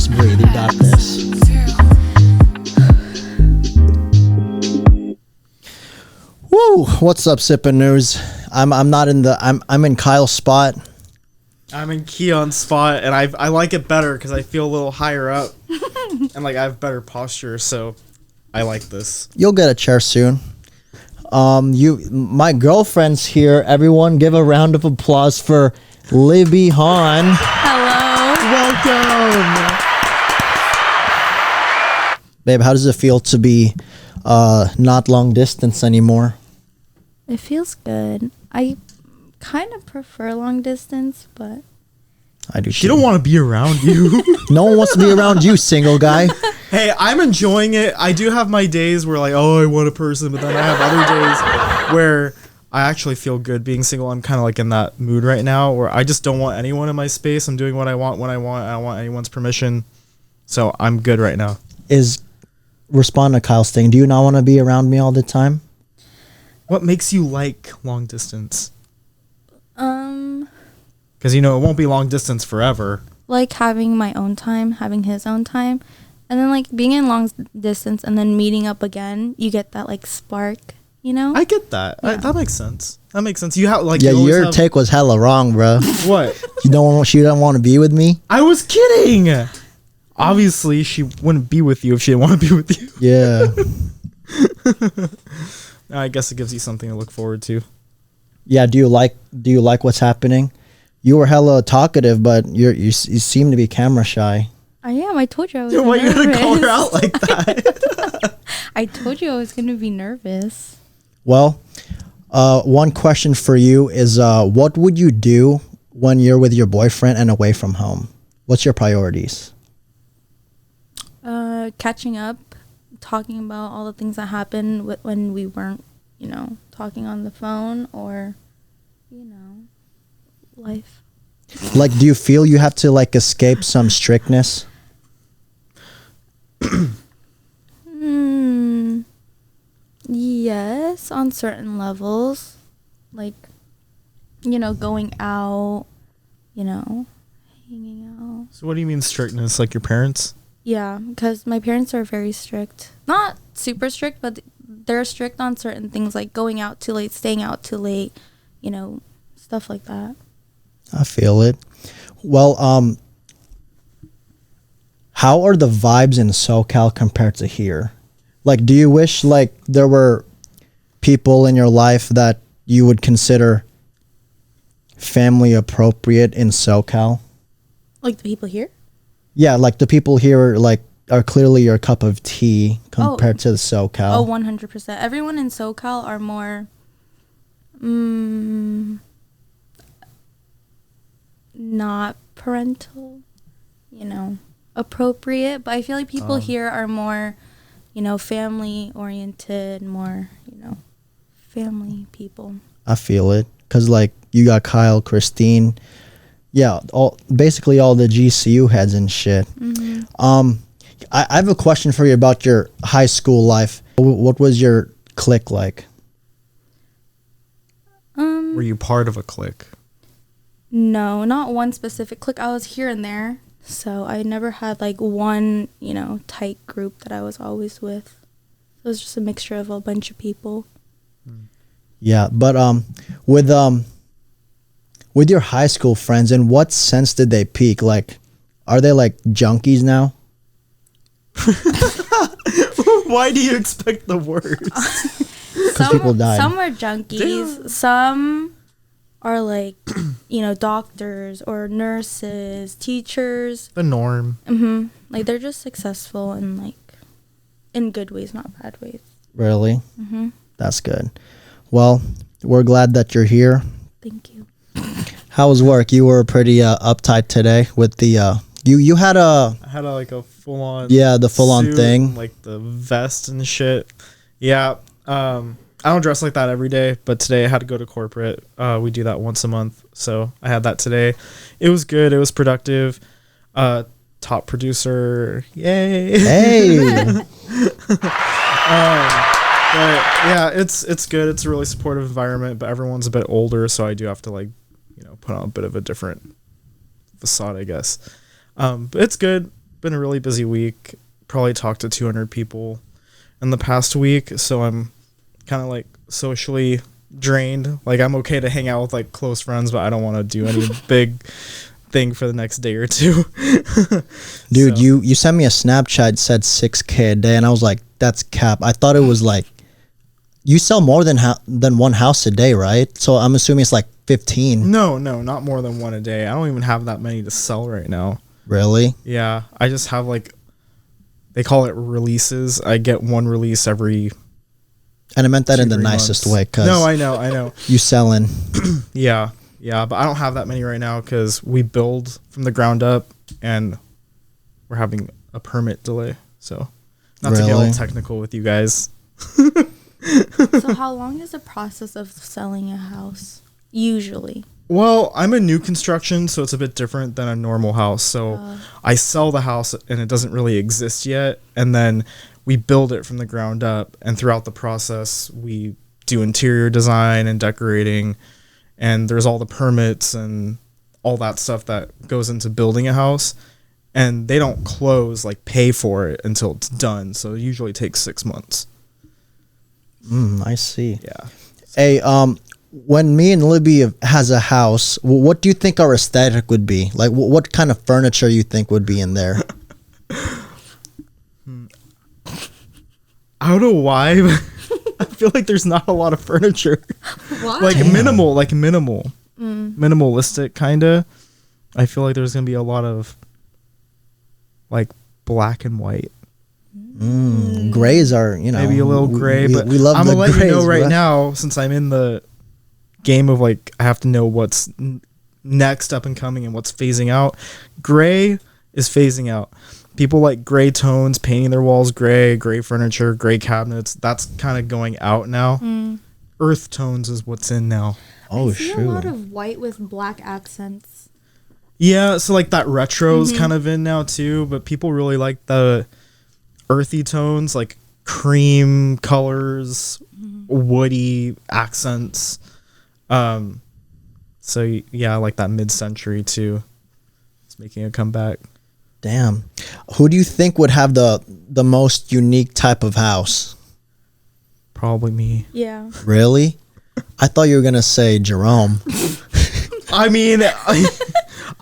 Just breathe. You got this. Woo! What's up, Sippin News? I'm not in the. I'm in Kyle's spot. I'm in Kiann's spot, and I like it better because I feel a little higher up, and like I have better posture, so I like this. You'll get a chair soon. My girlfriend's here. Everyone, give a round of applause for Libby Han. Hello. Welcome. Babe, how does it feel to be not long distance anymore? It feels good. I kind of prefer long distance, but I do. She don't want to be around you. No one wants to be around you, single guy. Hey, I'm enjoying it. I do have my days where like, oh, I want a person, but then I have other days where I actually feel good being single. I'm kind of like in that mood right now where I just don't want anyone in my space. I'm doing what I want when I want. I don't want anyone's permission. So I'm good right now. Respond to Kyle's thing. Do you not want to be around me all the time? What makes you like long distance? Because, it won't be long distance forever. like having my own time, having his own time, and then like being in long distance and then meeting up again, you get that like spark, I get that. Yeah. That makes sense. You have like your take was hella wrong, bro. What? She don't want to be with me. I was kidding. Obviously, she wouldn't be with you if she didn't want to be with you. Yeah. I guess it gives you something to look forward to. Yeah. Do you like what's happening? You were hella talkative, but you seem to be camera shy. I am. I told you I was Why nervous. you gonna call her out like that? I told you I was gonna be nervous. Well, one question for you is, what would you do when you're with your boyfriend and away from home? What's your priorities? Catching up, talking about all the things that happened when we weren't, talking on the phone, or, life. Like, do you feel you have to like escape some strictness? Yes, on certain levels, like, going out, hanging out. So what do you mean strictness? Like your parents? Yeah, because my parents are very strict. Not super strict, but they're strict on certain things, like going out too late, staying out too late, stuff like that. I feel it. Well, how are the vibes in SoCal compared to here? Like, do you wish like there were people in your life that you would consider family appropriate in SoCal? Like the people here? Yeah, like the people here like are clearly your cup of tea compared to the SoCal. Oh, 100%. Everyone in SoCal are more not parental, appropriate. But I feel like people here are more, family oriented, more, family people. I feel it. Because, like, you got Kyle, Christine. Yeah, basically all the GCU heads and shit. Mm-hmm. I have a question for you about your high school life. What was your clique like? Were you part of a clique? No, not one specific clique. I was here and there. So I never had like one, tight group that I was always with. It was just a mixture of a bunch of people. Yeah, but with your high school friends, in what sense did they peak? Like, are they like junkies now? Why do you expect the words? Because people died. Some are junkies. Some are like, doctors or nurses, teachers. The norm. Mm-hmm. Like, they're just successful and like in good ways, not bad ways. Really? Mm-hmm. That's good. Well, we're glad that you're here. Thank you. How was work? You were pretty uptight today with the you had a... I had like a full-on... Yeah, the full-on suit, thing. Like the vest and shit. Yeah. I don't dress like that every day, but today I had to go to corporate. We do that once a month, so I had that today. It was good. It was productive. Top producer. Yay. Hey. But yeah, it's good. It's a really supportive environment, but everyone's a bit older, so I do have to like, put on a bit of a different facade, I guess. But it's good. been a really busy week. Probably talked to 200 people in the past week, so I'm kind of like socially drained. Like I'm okay to hang out with like close friends, but I don't want to do any big thing for the next day or two. Dude, so. you sent me a Snapchat, said 6K a day, and I was like, that's cap. I thought it was like, you sell more than one house a day, right? So I'm assuming it's like 15. No, not more than one a day. I don't even have that many to sell right now. Really? Yeah, I just have like, they call it releases. I get one release every. And I meant that in the nicest way. Cause no, I know. You selling. Yeah, but I don't have that many right now because we build from the ground up and we're having a permit delay. So not to get all technical with you guys. So how long is the process of selling a house usually? Well, I'm a new construction, so it's a bit different than a normal house. So I sell the house and it doesn't really exist yet. And then we build it from the ground up. And throughout the process, we do interior design and decorating. And there's all the permits and all that stuff that goes into building a house. And they don't close, like pay for it until it's done. So it usually takes 6 months. I see. Yeah. Hey, when me and Libby has a house, what do you think our aesthetic would be? Like, what kind of furniture you think would be in there? I don't know why, but I feel like there's not a lot of furniture. Why? Like minimal, minimalistic kind of. I feel like there's gonna be a lot of like black and white. Grays are, maybe a little gray, but we love. I'm gonna let grays, you know right now, since I'm in the game of like, I have to know what's next up and coming and what's phasing out. Gray is phasing out. People like gray tones, painting their walls gray furniture, gray cabinets. That's kind of going out now. Earth tones is what's in now. I see a lot of white with black accents. Yeah, so like that retro's kind of in now too, but people really like the earthy tones, like cream colors, woody accents. So yeah, I like that mid-century too. It's making a comeback. Damn. Who do you think would have the most unique type of house? Probably me. Yeah. Really? I thought you were going to say Jerome. I mean,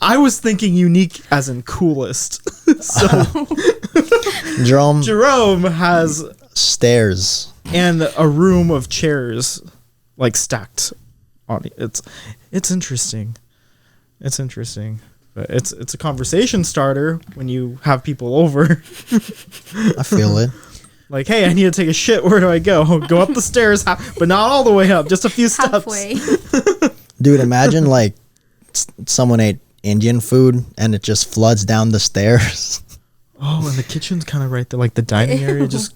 I was thinking unique as in coolest. So Jerome has stairs and a room of chairs like stacked on it. It's interesting. It's interesting. But it's a conversation starter when you have people over. I feel it. Like, hey, I need to take a shit. Where do I go? Go up the stairs, but not all the way up. Just a few steps. Halfway. Dude, imagine like someone ate Indian food and it just floods down the stairs. Oh, and the kitchen's kind of right there, like the dining area. Just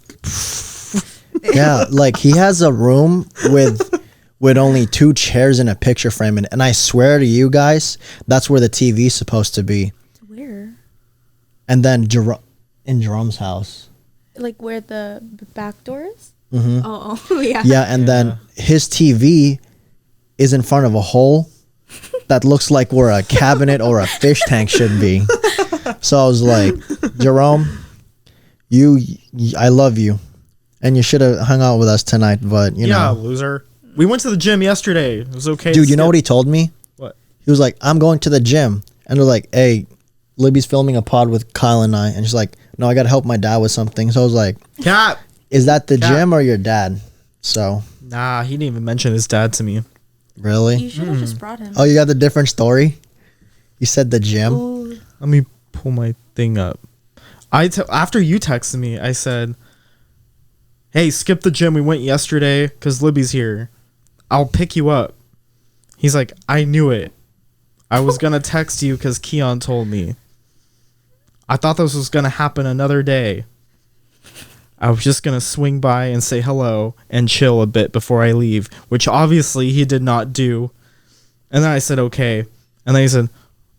yeah, like he has a room with only 2 chairs and a picture frame, and I swear to you guys, that's where the TV's supposed to be. Where? And then in Jerome's house, like where the back door is. Mm-hmm. Oh yeah. Yeah, and then his TV is in front of a hole that looks like where a cabinet or a fish tank should be. So I was like, Jerome, I love you, and you should have hung out with us tonight, but you know, loser. We went to the gym yesterday. It was okay. Dude, you know what he told me? What? He was like, I'm going to the gym. And they're like, hey, Libby's filming a pod with Kyle and I. And she's like, no, I got to help my dad with something. So I was like, Cat. Is that the gym or your dad? So. Nah, he didn't even mention his dad to me. Really? You should have just brought him. Oh, you got the different story? You said the gym? Ooh. Let me pull my thing up. After you texted me, I said, hey, skip the gym. We went yesterday because Libby's here. I'll pick you up. He's like, I knew it. I was going to text you because Kiann told me. I thought this was going to happen another day. I was just going to swing by and say hello and chill a bit before I leave, which obviously he did not do. And then I said, okay. And then he said,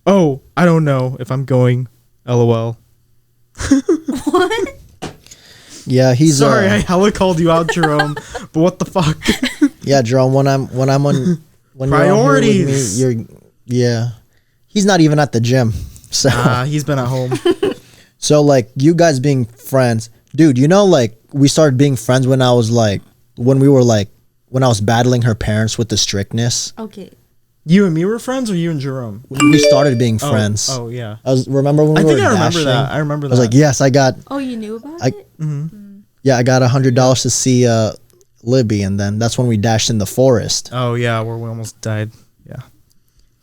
oh, I don't know if I'm going. LOL. What? Yeah, he's sorry. I hella called you out, Jerome. But what the fuck? Yeah, Jerome. When I'm on when priorities. You're on here with me, yeah. He's not even at the gym. So he's been at home. So like you guys being friends, dude, you know, like we started being friends when I was like, when I was battling her parents with the strictness. Okay. You and me were friends, or you and Jerome? We started being friends. Oh yeah. Remember when we were I think I remember dashing? that. I remember that. I was like, yes, I got. Oh, you knew about I- it? Yeah, I got $100 to see Libby, and then that's when we dashed in the forest. Oh yeah, where we almost died. Yeah.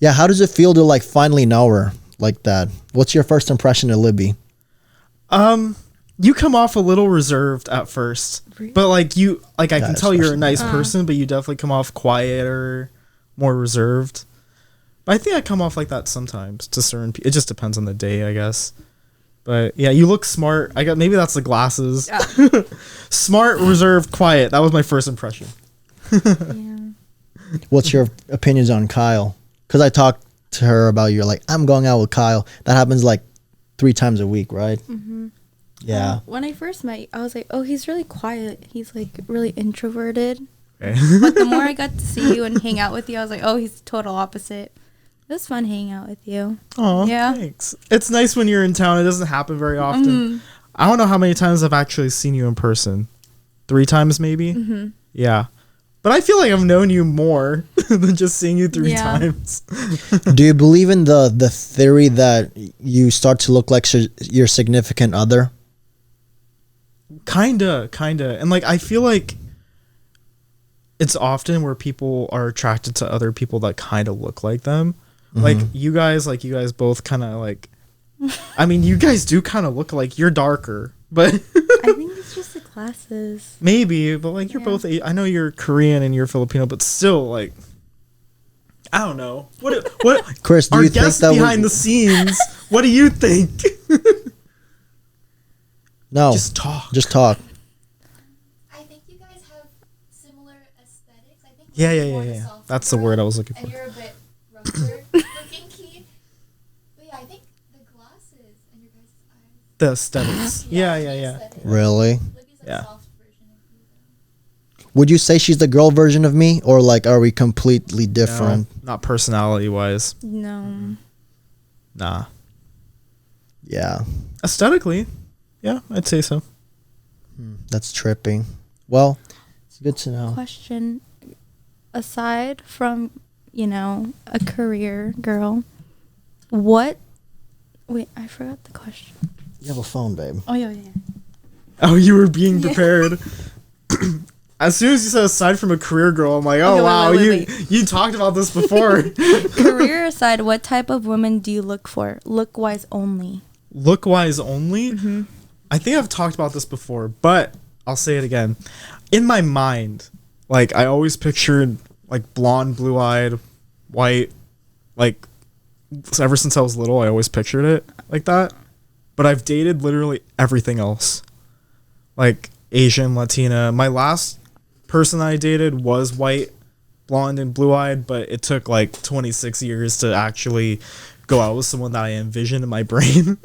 Yeah, how does it feel to like finally know her like that? What's your first impression of Libby? You come off a little reserved at first, Really? but like I can Yeah, tell you're a especially- nice person, but you definitely come off quieter, more reserved. But I think I come off like that sometimes to certain people. It just depends on the day, I guess. But yeah, you look smart. Maybe that's the glasses. Yeah. Smart, reserved, quiet. That was my first impression. Yeah. What's your opinions on Kyle? Because I talked to her about you. Like, I'm going out with Kyle. That happens like 3 times a week, right? Mm-hmm. Yeah. When I first met you, I was like, oh, he's really quiet. He's like really introverted. Okay. But the more I got to see you and hang out with you, I was like, oh, he's total opposite. It was fun hanging out with you. Oh, Yeah. thanks. It's nice when you're in town. It doesn't happen very often. Mm-hmm. I don't know how many times I've actually seen you in person. 3 times maybe? Mm-hmm. Yeah. But I feel like I've known you more than just seeing you 3 Yeah. times. Do you believe in the theory that you start to look like your significant other? Kinda. And like, I feel like it's often where people are attracted to other people that kind of look like them. Like you guys both kind of like, I mean, you guys do kind of look like you're darker, but I think it's just the glasses. maybe, but like you're Yeah. both, I know you're Korean and you're Filipino, but still like, I don't know. What Chris, do our you think guests that behind the scenes, what do you think? No, Just talk. just talk. I think you guys have similar aesthetics. I think Yeah. Libby's more the softer That's the girl, word I was looking and for. you're a bit rougher looking, Key. But yeah, I think the glasses and your guys' eyes. The aesthetics. Yeah. the aesthetic. Really? Libby's like Yeah. a soft version of you. Though. Would you say she's the girl version of me, or like are we completely different? No, not personality wise. No. Nah. Yeah, Aesthetically, yeah, I'd say so. that's trippy. Well, it's good to know. Question. Aside from, a career girl, what... Wait, I forgot the question. You have a phone, babe. Oh, yeah. Oh, you were being Yeah. prepared. As soon as you said aside from a career girl, I'm like, oh Okay, wow, wait. you talked about this before. Career aside, what type of woman do you look for? Look-wise only. Look wise only. Mm-hmm. I think I've talked about this before, but I'll say it again. In my mind, like I always pictured like blonde, blue-eyed, white, like ever since I was little, I always pictured it like that. But I've dated literally everything else. Like Asian, Latina. My last person I dated was white, blonde, and blue-eyed, but it took like 26 years to actually go out with someone that I envisioned in my brain.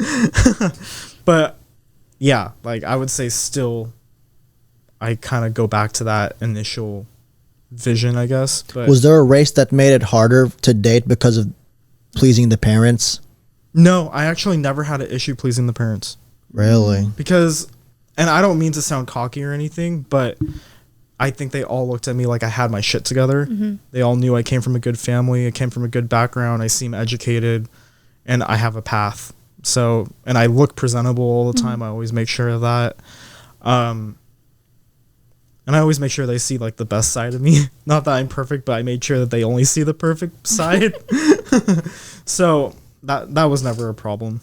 But yeah, like I would say still I kind of go back to that initial vision, I guess. But Was there a race that made it harder to date because of pleasing the parents? no, I actually never had an issue pleasing the parents. Really? Because, and I don't mean to sound cocky or anything, but I think they all looked at me like I had my shit together. They all knew I came from a good family. I came from a good background. I seem educated and I have a path. So, and I look presentable all the time. I always make sure of that. And I always make sure they see like the best side of me. Not that I'm perfect, but I made sure that they only see the perfect side. So that was never a problem.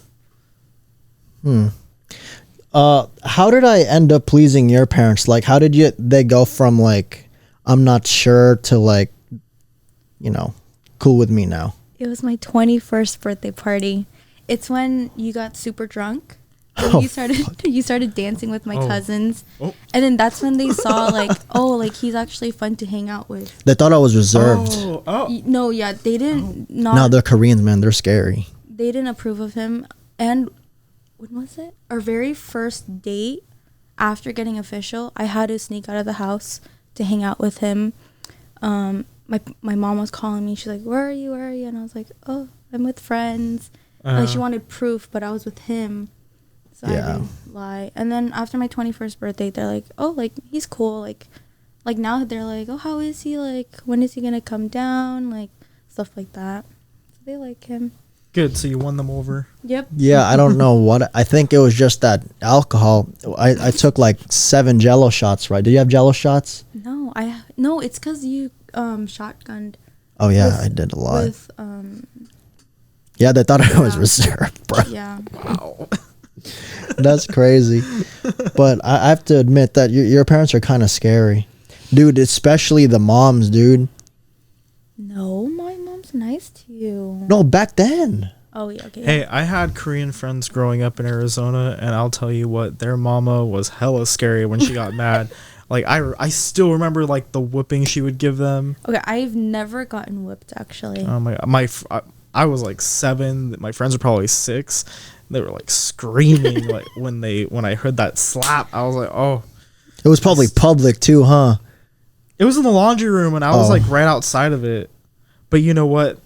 How did I end up pleasing your parents? Like, how did they go from like, I'm not sure to like, cool with me now? It was my 21st birthday party. It's when you got super drunk. And Oh, you started dancing with my Oh. cousins. Oh. And then that's when they saw like, oh, like he's actually fun to hang out with. They thought I was reserved. No, yeah, they didn't No, they're Koreans, man. They're scary. they didn't approve of him. And when was it? Our very first date after getting official, I had to sneak out of the house to hang out with him. My mom was calling me. She's like, where are you? Where are you? And I was like, oh, I'm with friends. Like she wanted proof, but I was with him. So I Yeah. didn't lie. And then after my 21st birthday, they're like, oh, like, he's cool. Like now they're like, oh, how is he? Like, when is he going to come down? Like, stuff like that. So they like him. Good. So you won them over. Yep. Yeah, I don't know what. I think it was just that alcohol. I took like 7 Jello shots, right? Did you have Jello shots? No, it's because you shotgunned. Oh yeah, With- I did a lot. With, Yeah, they thought I was Yeah. reserved, bro. yeah. Wow. That's crazy. But I have to admit that your parents are kind of scary, dude. Especially the moms, dude. No, my mom's nice to you. No, back then. Oh, yeah, okay. Hey, I had Korean friends growing up in Arizona, and I'll tell you what, their mama was hella scary when she got mad. Like, I still remember, like, the whipping she would give them. Okay, I've never gotten whipped, actually. I was, like, 7. My friends were probably 6. They were, like, screaming, like, when I heard that slap. I was like, oh. It was probably public too, huh? It was in the laundry room, and I was, Oh. like, right outside of it. But you know what?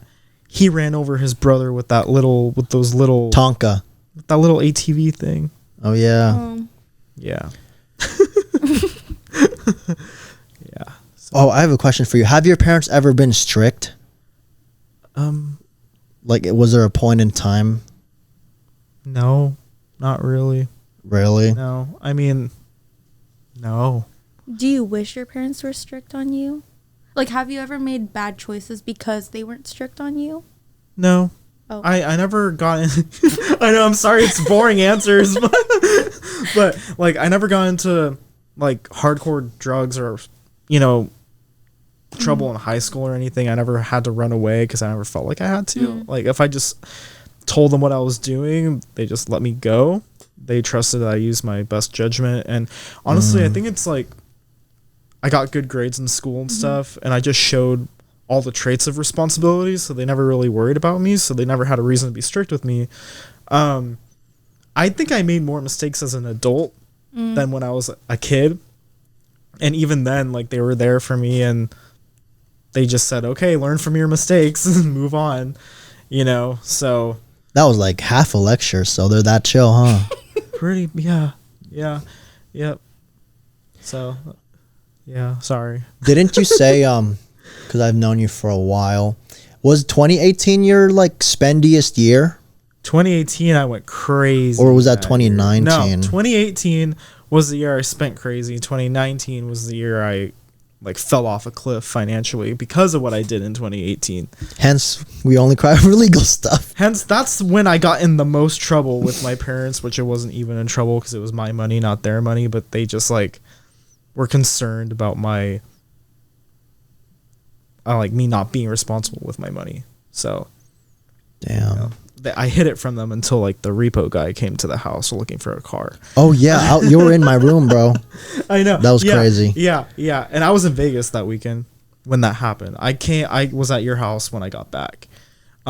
He ran over his brother with that little Tonka. ATV thing. Oh yeah. Yeah. Yeah. Oh, I have a question for you. Have your parents ever been strict? Like, was there a point in time? No, not really. Really? No. I mean, no. Do you wish your parents were strict on you? Like, have you ever made bad choices because they weren't strict on you? No. Oh. I never got in. I know, I'm sorry, it's boring answers, but like I never got into like hardcore drugs or, you know, trouble in high school or anything. I never had to run away because I never felt like I had to. Like if I just told them what I was doing, they just let me go. They trusted that I used my best judgment, and honestly, I think it's like I got good grades in school and stuff, and I just showed all the traits of responsibility, so they never really worried about me, so they never had a reason to be strict with me. I think I made more mistakes as an adult than when I was a kid, and even then, like, they were there for me, and they just said, okay, learn from your mistakes and move on, you know. So That was like half a lecture, so they're that chill, huh? pretty, yep. So yeah, sorry. Didn't you say, because I've known you for a while, was 2018 your like spendiest year? 2018 I went crazy. Or was that year. 2019? No, 2018 was the year I spent crazy. 2019 was the year I like fell off a cliff financially because of what I did in 2018. Hence, we only cry over legal stuff. Hence, that's when I got in the most trouble with my parents, which I wasn't even in trouble because it was my money, not their money, but they just like were concerned about my like me not being responsible with my money. So Damn. you know, I hid it from them until like the repo guy came to the house looking for a car. Oh yeah, you were in my room, bro. I know. That was crazy. Yeah. And I was in Vegas that weekend when that happened. I was at your house when I got back.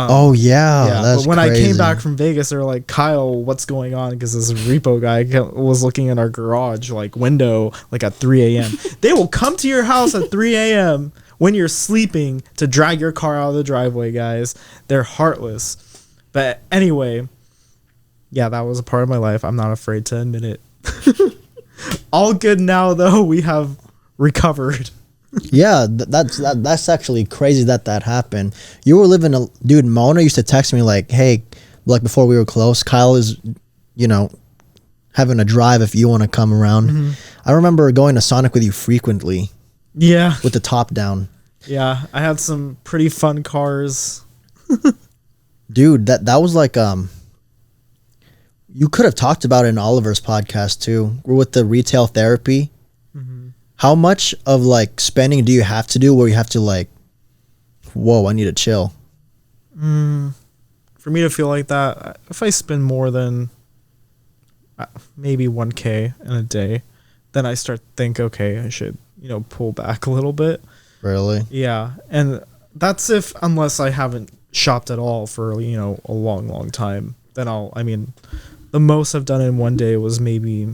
Oh yeah, that's but when crazy. I came back from Vegas, they were like, Kyle, what's going on? Because this repo guy was looking in our garage like window like at 3 a.m. They will come to your house at 3 a.m. when you're sleeping to drag your car out of the driveway, guys. They're heartless. But anyway, yeah, that was a part of my life. I'm not afraid to admit it. All good now, though. We have recovered. Yeah, that's actually crazy that happened. You were living dude. Mona used to text me like, "Hey, like before we were close, Kyle is, you know, having a drive if you want to come around." I remember going to Sonic with you frequently. Yeah. With the top down. Yeah, I had some pretty fun cars. Dude, that was like you could have talked about it in Oliver's podcast too. We're with the retail therapy. How much of like spending do you have to do where you have to like, whoa, I need to chill? For me to feel like that, if I spend more than maybe 1K in a day, then I start to think, okay, I should, you know, pull back a little bit. Really? Yeah. And that's unless I haven't shopped at all for, you know, a long time, then the most I've done in one day was maybe,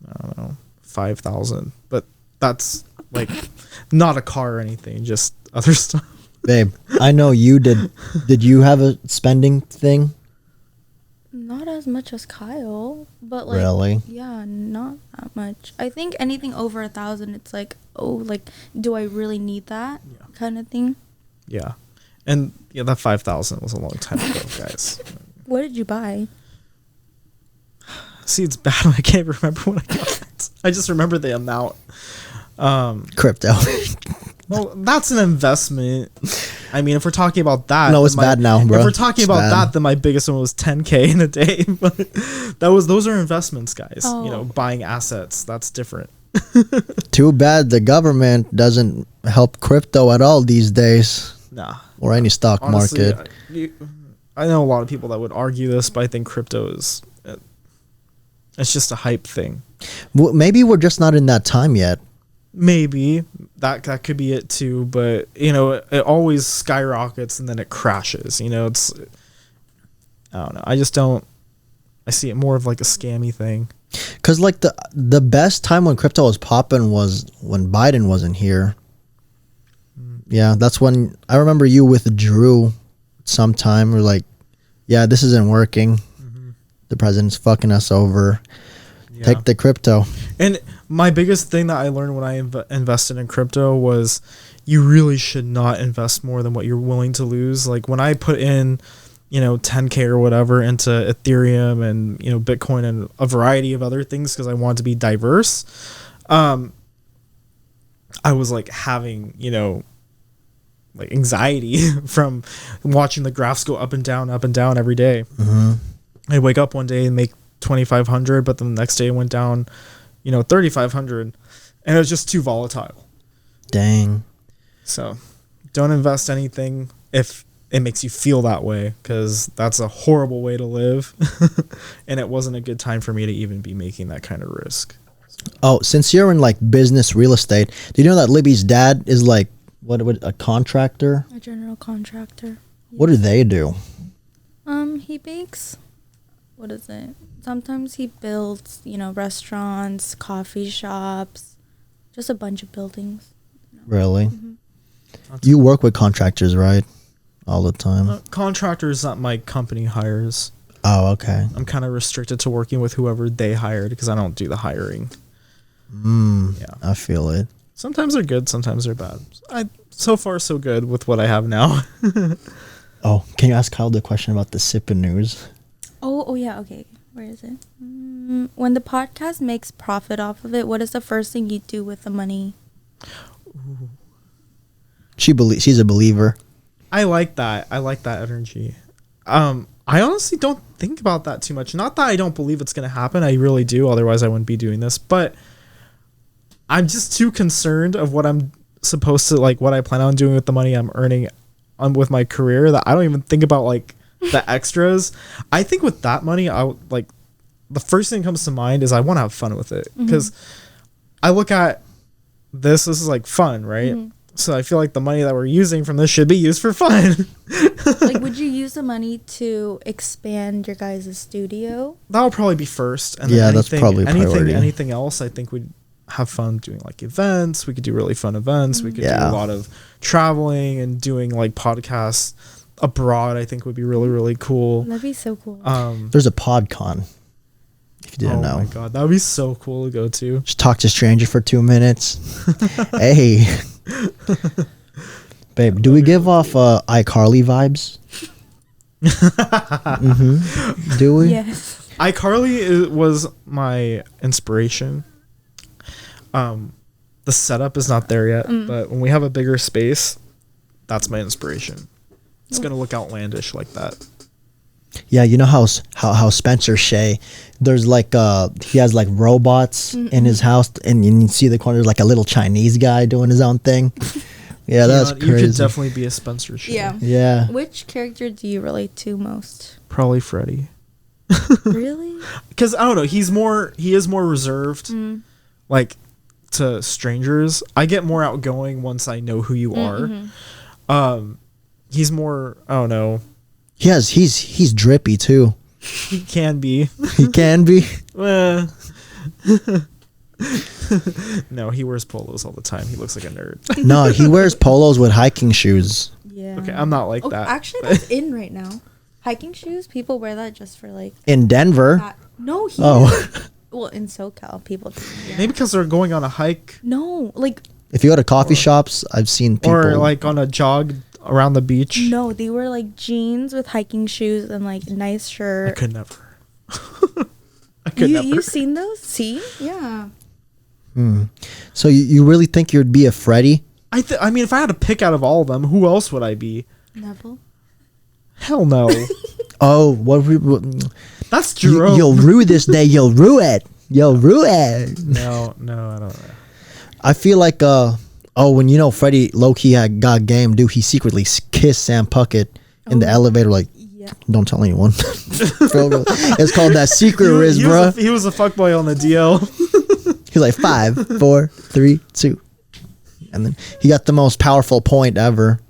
I don't know, 5,000, but that's like not a car or anything, just other stuff. Babe, I know you did. Did you have a spending thing? Not as much as Kyle, but like Really? yeah, not that much. I think anything over 1,000, it's like, oh, like, do I really need that kind of thing? Yeah. And yeah, that 5,000 was a long time ago, guys. What did you buy? See, it's bad. I can't remember what I got. I just remember the amount. Crypto. Well, that's an investment. I mean, if we're talking about that, No, it's bad now, bro. If we're talking It's about bad. that, then my biggest one was 10K in a day. But those are investments, guys. You know, Oh. buying assets. That's different. Too bad the government doesn't help crypto at all these days, Nah. or any stock Honestly, market. I know a lot of people that would argue this, but I think crypto is it's just a hype thing. Well, maybe we're just not in that time yet. Maybe that could be it too, but you know, it always skyrockets and then it crashes. You know, it's I don't know. I see it more of like a scammy thing. Cause like the best time when crypto was popping was when Biden wasn't here. Yeah, that's when I remember you withdrew sometime. We're like, yeah, this isn't working. The president's fucking us over. Yeah. Take the crypto. And my biggest thing that I learned when I invested in crypto was you really should not invest more than what you're willing to lose. Like when I put in, you know, 10K or whatever into Ethereum and, you know, Bitcoin and a variety of other things because I wanted to be diverse, I was like having, you know, like anxiety from watching the graphs go up and down every day. I'd wake up one day and make 2,500, but then the next day it went down, you know, 3,500, and it was just too volatile. Dang. So don't invest anything if it makes you feel that way, because that's a horrible way to live. And it wasn't a good time for me to even be making that kind of risk. Oh, since you're in like business real estate, do you know that Libby's dad is like what a contractor? A general contractor. What do they do? He bakes. What is it? Sometimes he builds, you know, restaurants, coffee shops, just a bunch of buildings. Really? You work with contractors, right? All the time. Contractors that my company hires. Oh, okay. I'm kind of restricted to working with whoever they hired because I don't do the hiring. Yeah. I feel it. Sometimes they're good, sometimes they're bad. So far so good with what I have now. Oh, can you ask Kyle the question about the Sippin News? Oh yeah, okay. Where is it? When the podcast makes profit off of it, what is the first thing you do with the money? She's a believer. I like that. I like that energy. I honestly don't think about that too much. Not that I don't believe it's going to happen. I really do. Otherwise, I wouldn't be doing this. But I'm just too concerned of what I'm supposed to, like, what I plan on doing with the money I'm earning with my career that I don't even think about, like, the extras. I think with that money, like, the first thing that comes to mind is I want to have fun with it. Because I look at this is like fun, right? So I feel like the money that we're using from this should be used for fun. Like, would you use the money to expand your guys' studio? That would probably be first. And Yeah, then that's probably priority. anything else, I think we'd have fun doing, like, events. We could do really fun events. We could do a lot of traveling and doing, like, podcasts abroad. I think would be really, really cool. That'd be so cool. There's a PodCon. If you didn't know. Oh my god, that would be so cool to go to. Just talk to a stranger for 2 minutes. Hey. Babe, do we give off iCarly vibes? Do we? Yes. iCarly was my inspiration. The setup is not there yet, but when we have a bigger space, that's my inspiration. It's gonna look outlandish like that. Yeah, you know how Spencer Shea, there's like he has like robots in his house, and you see the corner, like a little Chinese guy doing his own thing. Yeah, that's You crazy. could definitely be a Spencer Shea. Yeah. Yeah. Which character do you relate to most? Probably Freddy. Really? Because I don't know, he is more reserved, like, to strangers. I get more outgoing once I know who you are. He's more, I don't know. He's drippy too. He can be. He can be. No, he wears polos all the time. He looks like a nerd. No, he wears polos with hiking shoes. Yeah. Okay, I'm not like that. Actually, that's in right now. Hiking shoes? People wear that just for like. In Denver. No, here. Oh. Well, in SoCal, people do. Yeah. Maybe because they're going on a hike No, like. If you go to coffee shops, I've seen people. or like on a jog around the beach. No, they wear like jeans with hiking shoes and like nice I shirt. could never. I could never. You've seen those? See? Yeah. So you really think you'd be a Freddy? I mean, if I had to pick out of all of them, who else would I be? Neville. Hell no. Oh, what? That's Jerome. You'll rue this day. You'll rue it. You'll rue it. No, I don't know. I feel like when you know Freddie low-key had got game, dude, he secretly kissed Sam Puckett in the elevator, like, Yeah. don't tell anyone. It's called that secret riz, bro. He was a fuckboy on the DL. He's like 5, 4, 3, 2, and then he got the most powerful point ever.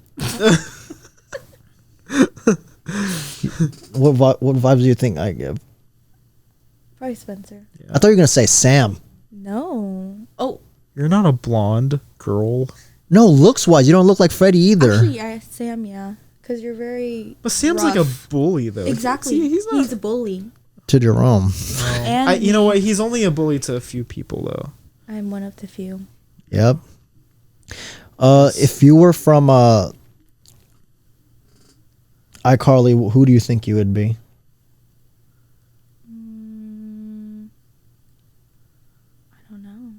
What vibes do you think I give? Probably Spencer. I thought you were gonna say Sam. No. Oh, You're not a blonde girl. No, looks wise, you don't look like Freddie either. actually, Sam, yeah. Because you're very. But Sam's like a rough. bully, though. Exactly. See, he's not. a bully. To Jerome. And You know what? He's only a bully to a few people, though. I'm one of the few. Yep. If you were from iCarly, who do you think you would be? I don't know.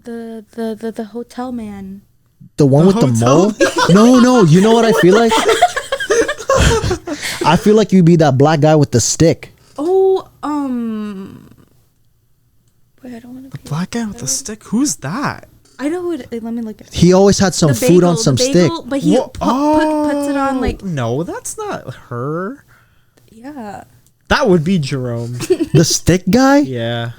The hotel man. The one with the mole? No, you know what I feel like? I feel like you'd be that black guy with the stick. Oh, wait, I don't want to. Black guy with a stick? Who's that? I know who it is. Let me look at He always had some food on some stick. But he Wha- puts it on like, No, that's not her. yeah. That would be Jerome. The stick guy? Yeah.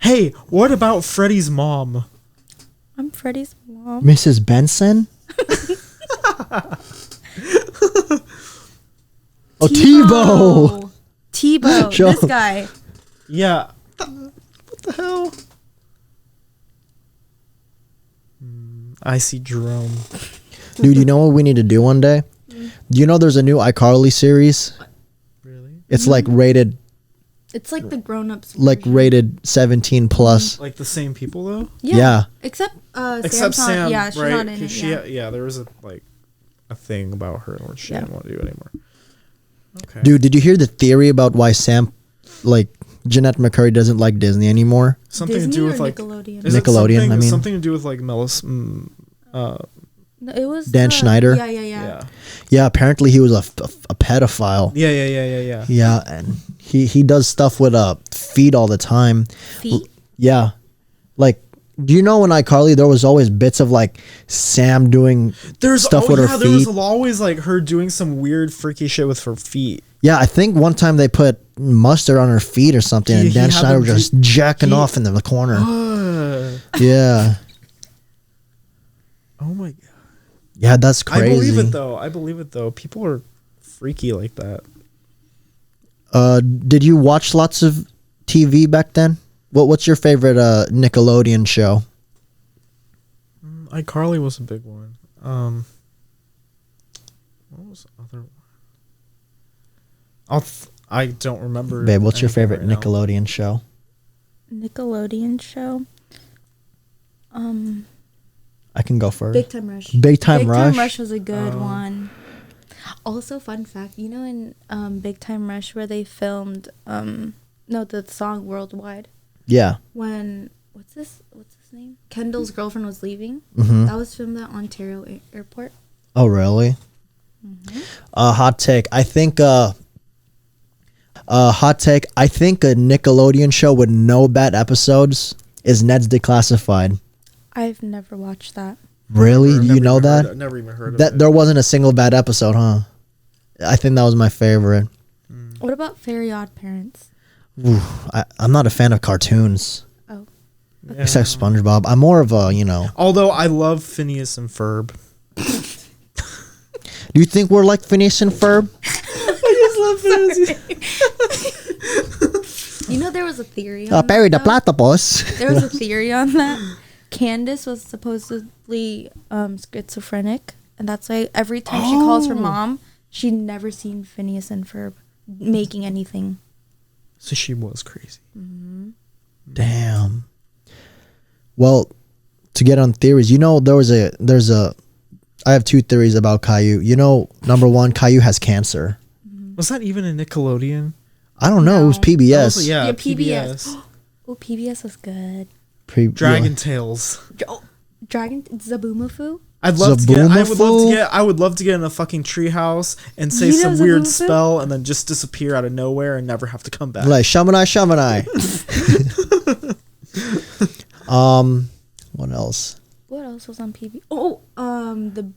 Hey, what about Freddie's mom? I'm Freddie's mom. Mrs. Benson? Oh, Tebow! Tebow. Show This him. guy. Yeah. What the hell? I see Jerome. Dude, you know what we need to do one day? Do you know there's a new iCarly series? Really? It's like rated It's like the grown-ups. like version. rated 17 plus. Like the same people, though? Yeah. Except Except Sam's not, Sam, yeah, she's right? not in 'Cause it. she, Yeah. there was a thing about her where she didn't want to do it anymore. Okay. Dude, did you hear the theory about why Jeanette McCurry doesn't like Disney anymore? Something Disney to do or with like Nickelodeon? is it Nickelodeon, something, I mean. something to do with like Melis. No, it was Dan Schneider? Yeah. Yeah. Yeah, apparently he was a pedophile. Yeah. Yeah, and he does stuff with feet all the time. Feet. Yeah. Like, do you know in iCarly there was always bits of like Sam doing There's stuff with her there was feet? always like her doing some weird freaky shit with her feet. Yeah, I think one time they put mustard on her feet or something, and He Dan had Schneider them- was just jacking he- off in the corner. Oh Yeah. my god. Yeah, that's crazy. I believe it though. People are freaky like that. Did you watch lots of TV back then? What's your favorite Nickelodeon show? iCarly was a big one. What was the other one? I don't remember. Babe, what's your anything favorite right now. Nickelodeon show? Nickelodeon show. I can go first. Big Time Rush. Big Time Rush? Time Rush was a good one. Also, fun fact, you know in Big Time Rush where they filmed the song Worldwide, Yeah. when what's his name? Kendall's girlfriend was leaving. Mhm. That was filmed at Ontario Airport. Oh, really? Hot take. I think a Nickelodeon show with no bad episodes is Ned's Declassified. I've never watched that. Really? Never You know even heard that? of- never even heard of That it. there wasn't a single bad episode, huh? I think that was my favorite. What about Fairy Odd Parents? Ooh, I'm not a fan of cartoons, Oh, Yeah. except SpongeBob. I'm more of a, Although I love Phineas and Ferb. Do you think we're like Phineas and Ferb? I just love Phineas. you know there was a theory on Perry the that, though? Platypus. There was a theory on that. Candace was supposedly schizophrenic, and that's why every time she calls her mom, she never seen Phineas and Ferb making anything. So she was crazy. Damn. Well, to get on theories, I have 2 theories about Caillou. Number 1, Caillou has cancer. Was that even a Nickelodeon? I don't know. It was No. PBS. Yeah, PBS. Oh, PBS was good. Dragon Tales. Dragon Zaboomafoo. I would love to get in a fucking treehouse and say some weird spell and then just disappear out of nowhere and never have to come back. Like Shamanai. What else? What else was on PBS? Oh, the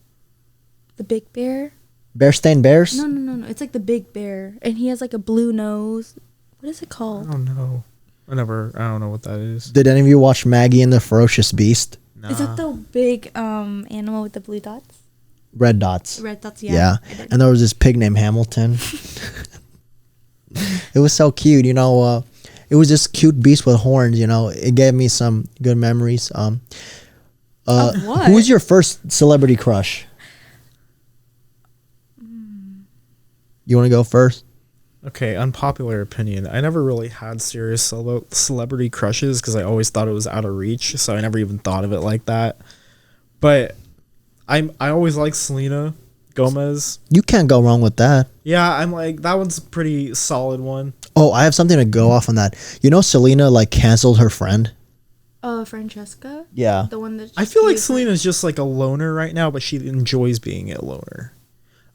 Big Bear. Bear-stained Bears? No. It's like the Big Bear, and he has like a blue nose. What is it I called? don't know. I don't know what that is. Did any of you watch Maggie and the Ferocious Beast? Nah. Is that the big animal with the blue dots? Red dots. Red dots, Yeah. And there was this pig named Hamilton. It was so cute, it was this cute beast with horns, It gave me some good memories. What? Who was your first celebrity crush? You want to go first? Okay, unpopular opinion. I never really had serious celebrity crushes because I always thought it was out of reach, so I never even thought of it like that. But I always liked Selena Gomez. You can't go wrong with that. Yeah, I'm like, that one's a pretty solid one. Oh, I have something to go off on that. Selena canceled her friend. Francesca? Yeah. The one that I feel like Selena's just like a loner right now, but she enjoys being a loner.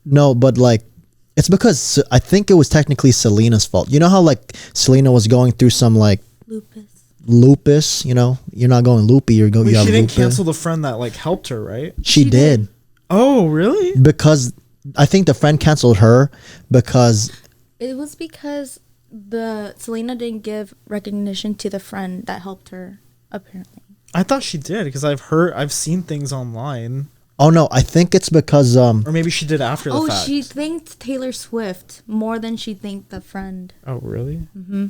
No, but it's because I think it was technically Selena's fault. You know how Selena was going through some lupus, you're not going loopy, you have She didn't lupus. cancel the friend that helped her, right? She did. Oh, really? Because I think the friend canceled her because it was because Selena didn't give recognition to the friend that helped her, apparently. I thought she did because I've seen things online. Oh no, I think it's because Or maybe she did after the fact. She thanked Taylor Swift more than she thanked the friend. Oh, really?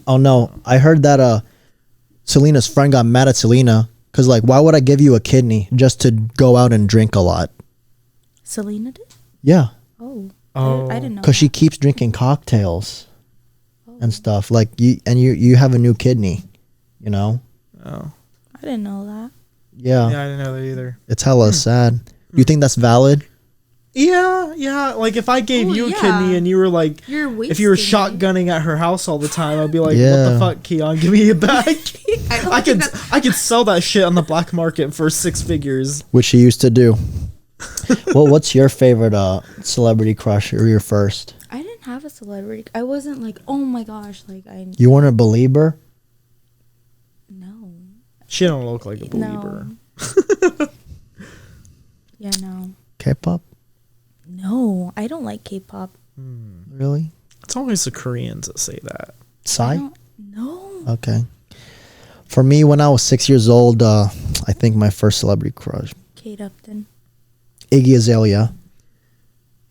Oh no, I heard that Selena's friend got mad at Selena because why would I give you a kidney just to go out and drink a lot? Selena did? Yeah. Oh. Oh. I didn't know. Because she keeps drinking cocktails and stuff. You have a new kidney, Oh. I didn't know that. Yeah. Yeah, I didn't know that either. It's hella sad. You think that's valid? Yeah. If I gave Oh, you a yeah. kidney and you were You're if you were wasting me. shotgunning at her house all the time, I'd be like, Yeah. what the fuck, Kiann, give me it back. I I could sell that shit on the black market for 6 figures. Which she used to do. Well, what's your favorite celebrity crush or your first? I didn't have a celebrity. I wasn't oh my gosh, You weren't a believer? No. She don't look like a believer. No. Yeah, no. K-pop? No, I don't like K-pop. Really? It's always the Koreans that say that. Psy? No. Okay. For me, when I was 6 years old, I think my first celebrity crush, Kate Upton. Iggy Azalea.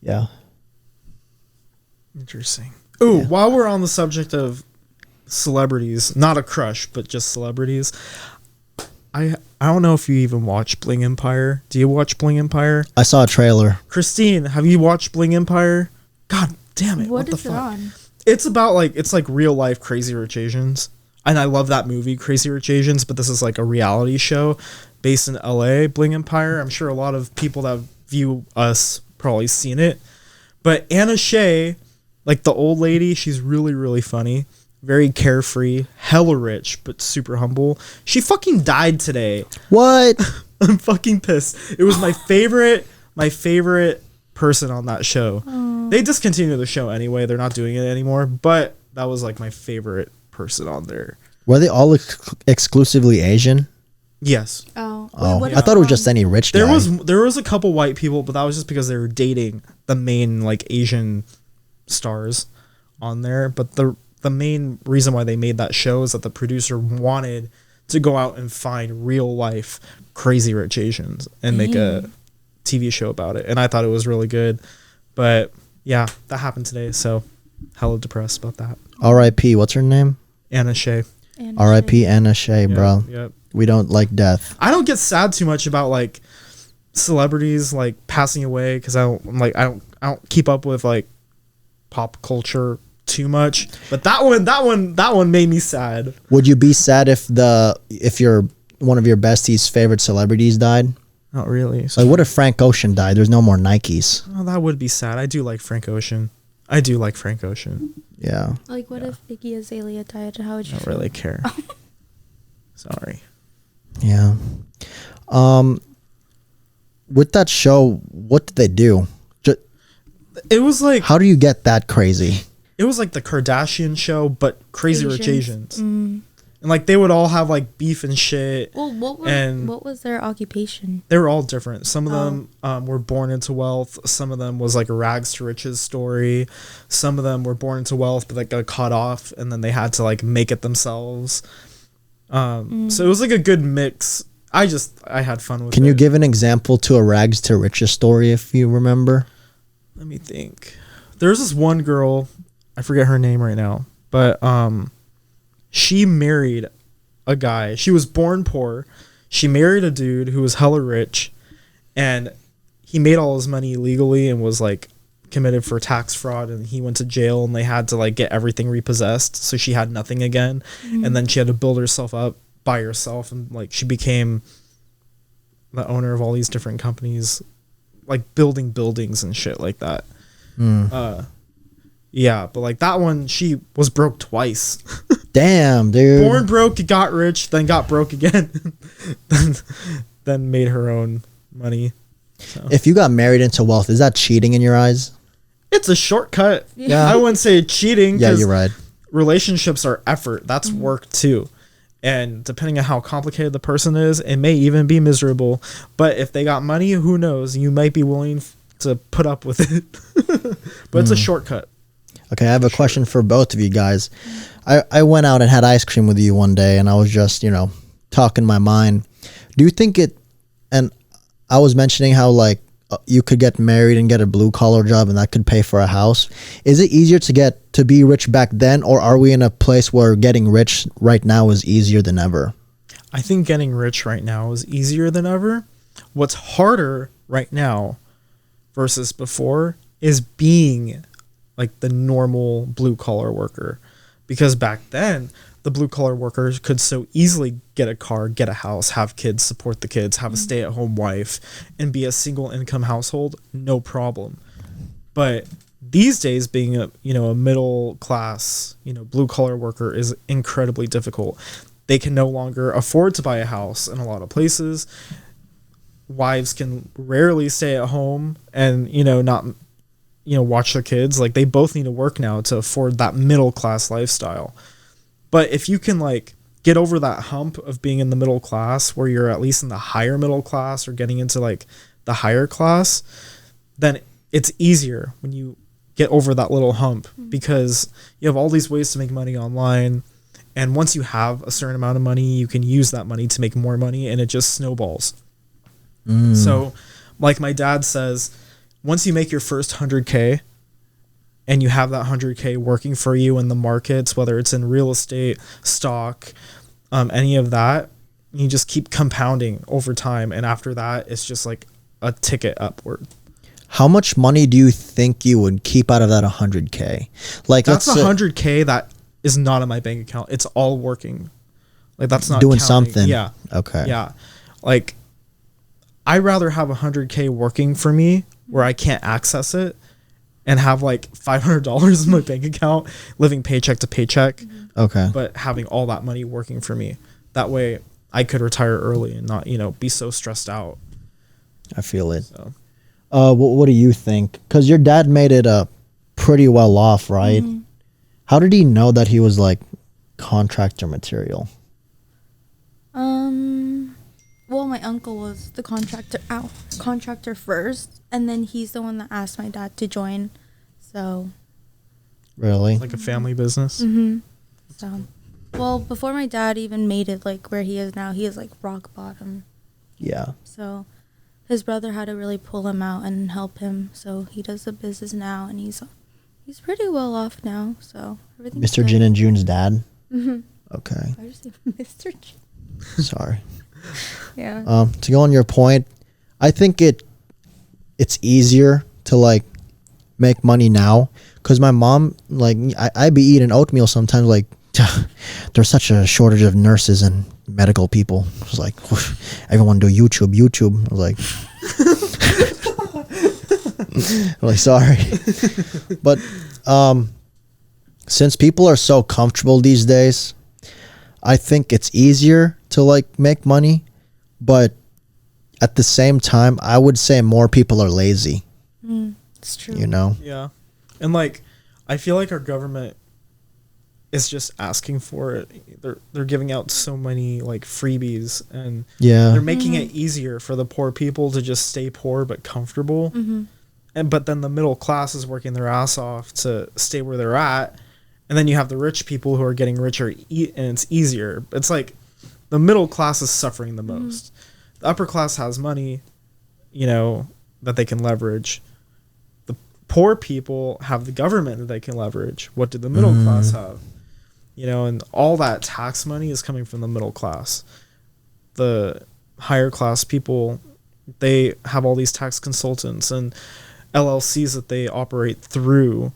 Yeah. Interesting. Ooh, while we're on the subject of celebrities, not a crush, but just celebrities, I don't know if you even watch Bling Empire. Do you watch Bling Empire? I saw a trailer. Christine, have you watched Bling Empire? God damn it. What the is it fuck? on? It's about it's real life Crazy Rich Asians. And I love that movie, Crazy Rich Asians, but this is a reality show based in LA, Bling Empire. I'm sure a lot of people that view us probably seen it. But Anna Shay, the old lady, she's really, really funny. Very carefree, hella rich, but super humble. She fucking died today. What? I'm fucking pissed. It was my favorite person on that show. They discontinued the show anyway. They're not doing it anymore. But that was my favorite person on there. Were they all exclusively Asian? Yes. Oh. Oh, what I thought it was just any rich guy. There was a couple white people, but that was just because they were dating the main Asian stars on there. But the main reason why they made that show is that the producer wanted to go out and find real life Crazy Rich Asians and make a TV show about it. And I thought it was really good. But yeah, that happened today. So hella depressed about that. R.I.P. What's her name? Anna Shay. R.I.P. Anna Shay, bro. Yep. We don't like death. I don't get sad too much about celebrities like passing away, because I don't keep up with like pop culture too much. But that one made me sad. Would you be sad if your one of your besties' favorite celebrities died? Not really. So what if Frank Ocean died? There's no more Nikes. Oh, that would be sad. I do like Frank Ocean. Yeah. Like, what if Iggy Azalea died? How would you I don't feel? really care. Sorry. Yeah. With that show, what did they do? It was like, How do you get that crazy? it was like the Kardashian show, but Crazy Rich Asians. Mm. And like they would all have like beef and shit. Well, what was their occupation? They were all different. Some of them were born into wealth. Some of them was like a rags to riches story. Some of them were born into wealth, but like got cut off, and then they had to like make it themselves. So it was like a good mix. I had fun with it. Can you give an example to a rags to riches story if you remember? Let me think. There's this one girl, I forget her name right now, but she married a guy. She was born poor. She married a dude who was hella rich, and he made all his money illegally and was like committed for tax fraud, and he went to jail, and they had to like get everything repossessed, so she had nothing again. And then she had to build herself up by herself, and like she became the owner of all these different companies, like building buildings and shit like that. Yeah, but like that one, she was broke twice. Damn, dude. Born broke, got rich, then got broke again, then made her own money. So. If you got married into wealth, is that cheating in your eyes? It's a shortcut. Yeah. I wouldn't say cheating. Yeah, you're right. Relationships are effort. That's work too. And depending on how complicated the person is, it may even be miserable. But if they got money, who knows? You might be willing to put up with it. But it's a shortcut. Okay, I have a question for both of you guys. I went out and had ice cream with you one day, and I was just, talking my mind. Do you think and I was mentioning how, like, you could get married and get a blue-collar job, and that could pay for a house. Is it easier to be rich back then, or are we in a place where getting rich right now is easier than ever? I think getting rich right now is easier than ever. What's harder right now versus before is being like the normal blue collar worker, because back then the blue collar workers could so easily get a car, get a house, have kids, support the kids, have a stay at home wife, and be a single income household, no problem. But these days, being a middle class blue collar worker is incredibly difficult. They can no longer afford to buy a house in a lot of places. Wives can rarely stay at home and not watch their kids. Like, they both need to work now to afford that middle class lifestyle. But if you can like get over that hump of being in the middle class, where you're at least in the higher middle class or getting into like the higher class, then it's easier when you get over that little hump, because you have all these ways to make money online. And once you have a certain amount of money, you can use that money to make more money, and it just snowballs. So like my dad says, once you make your first 100K and you have that 100K working for you in the markets, whether it's in real estate, stock, any of that, you just keep compounding over time. And after that, it's just like a ticket upward. How much money do you think you would keep out of that 100K? Like, that's 100K that is not in my bank account. It's all working. Like, that's not doing counting. something. Yeah. Okay. Yeah. Like, I'd rather have 100K working for me where I can't access it, and have like $500 in my bank account, living paycheck to paycheck. Okay. But having all that money working for me. That way I could retire early and not, be so stressed out. I feel it. So. What do you think? Because your dad made it pretty well off, right? Mm-hmm. How did he know that he was like contractor material? Well, my uncle was the contractor first, and then he's the one that asked my dad to join. So. Really? Like a family business? Mm-hmm. So, well, before my dad even made it like where he is now, he is like rock bottom. Yeah. So, his brother had to really pull him out and help him. So he does the business now, and he's pretty well off now. So everything's Mr. Jin and June's dad. Mm-hmm. Okay. I just say Mr. Jin. Sorry. Yeah. To go on your point, I think it's easier to like make money now because my mom, like, I be eating oatmeal sometimes, like there's such a shortage of nurses and medical people. It's like everyone do YouTube. I was like I'm like, sorry. But since people are so comfortable these days, I think it's easier to like make money, but at the same time, I would say more people are lazy. It's true. You know? Yeah. And like, I feel like our government is just asking for it. They're giving out so many like freebies, and Yeah. they're making it easier for the poor people to just stay poor but comfortable. But then the middle class is working their ass off to stay where they're at. And then you have the rich people who are getting richer, and it's easier. It's like the middle class is suffering the most. The upper class has money, you know, that they can leverage. The poor people have the government that they can leverage. What did the middle class have? You know, and all that tax money is coming from the middle class. The higher class people, they have all these tax consultants and LLCs that they operate through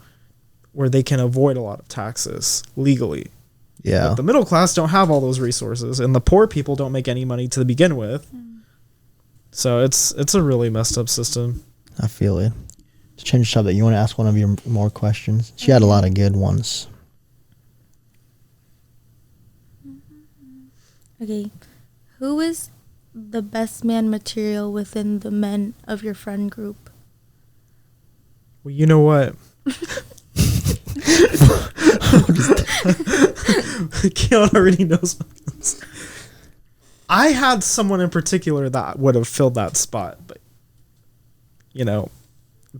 where they can avoid a lot of taxes legally. Yeah. But the middle class don't have all those resources, and the poor people don't make any money to begin with. So it's a really messed up system. I feel it. To change the subject, you want to ask one of your more questions? She had a lot of good ones. Okay. Who is the best man material within the men of your friend group? Well, you know what? Kiann already knows. I had someone in particular that would have filled that spot, but you know,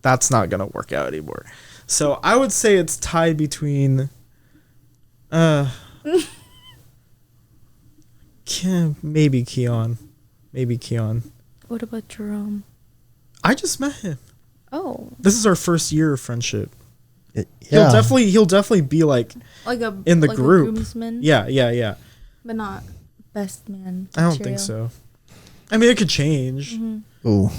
that's not gonna work out anymore. So I would say it's tied between maybe Kiann. What about Jerome? I just met him. Oh. This is our first year of friendship. Yeah. He'll definitely be like in the group. A groomsman, Yeah. but not best man. I don't think so. I mean, it could change. Ooh.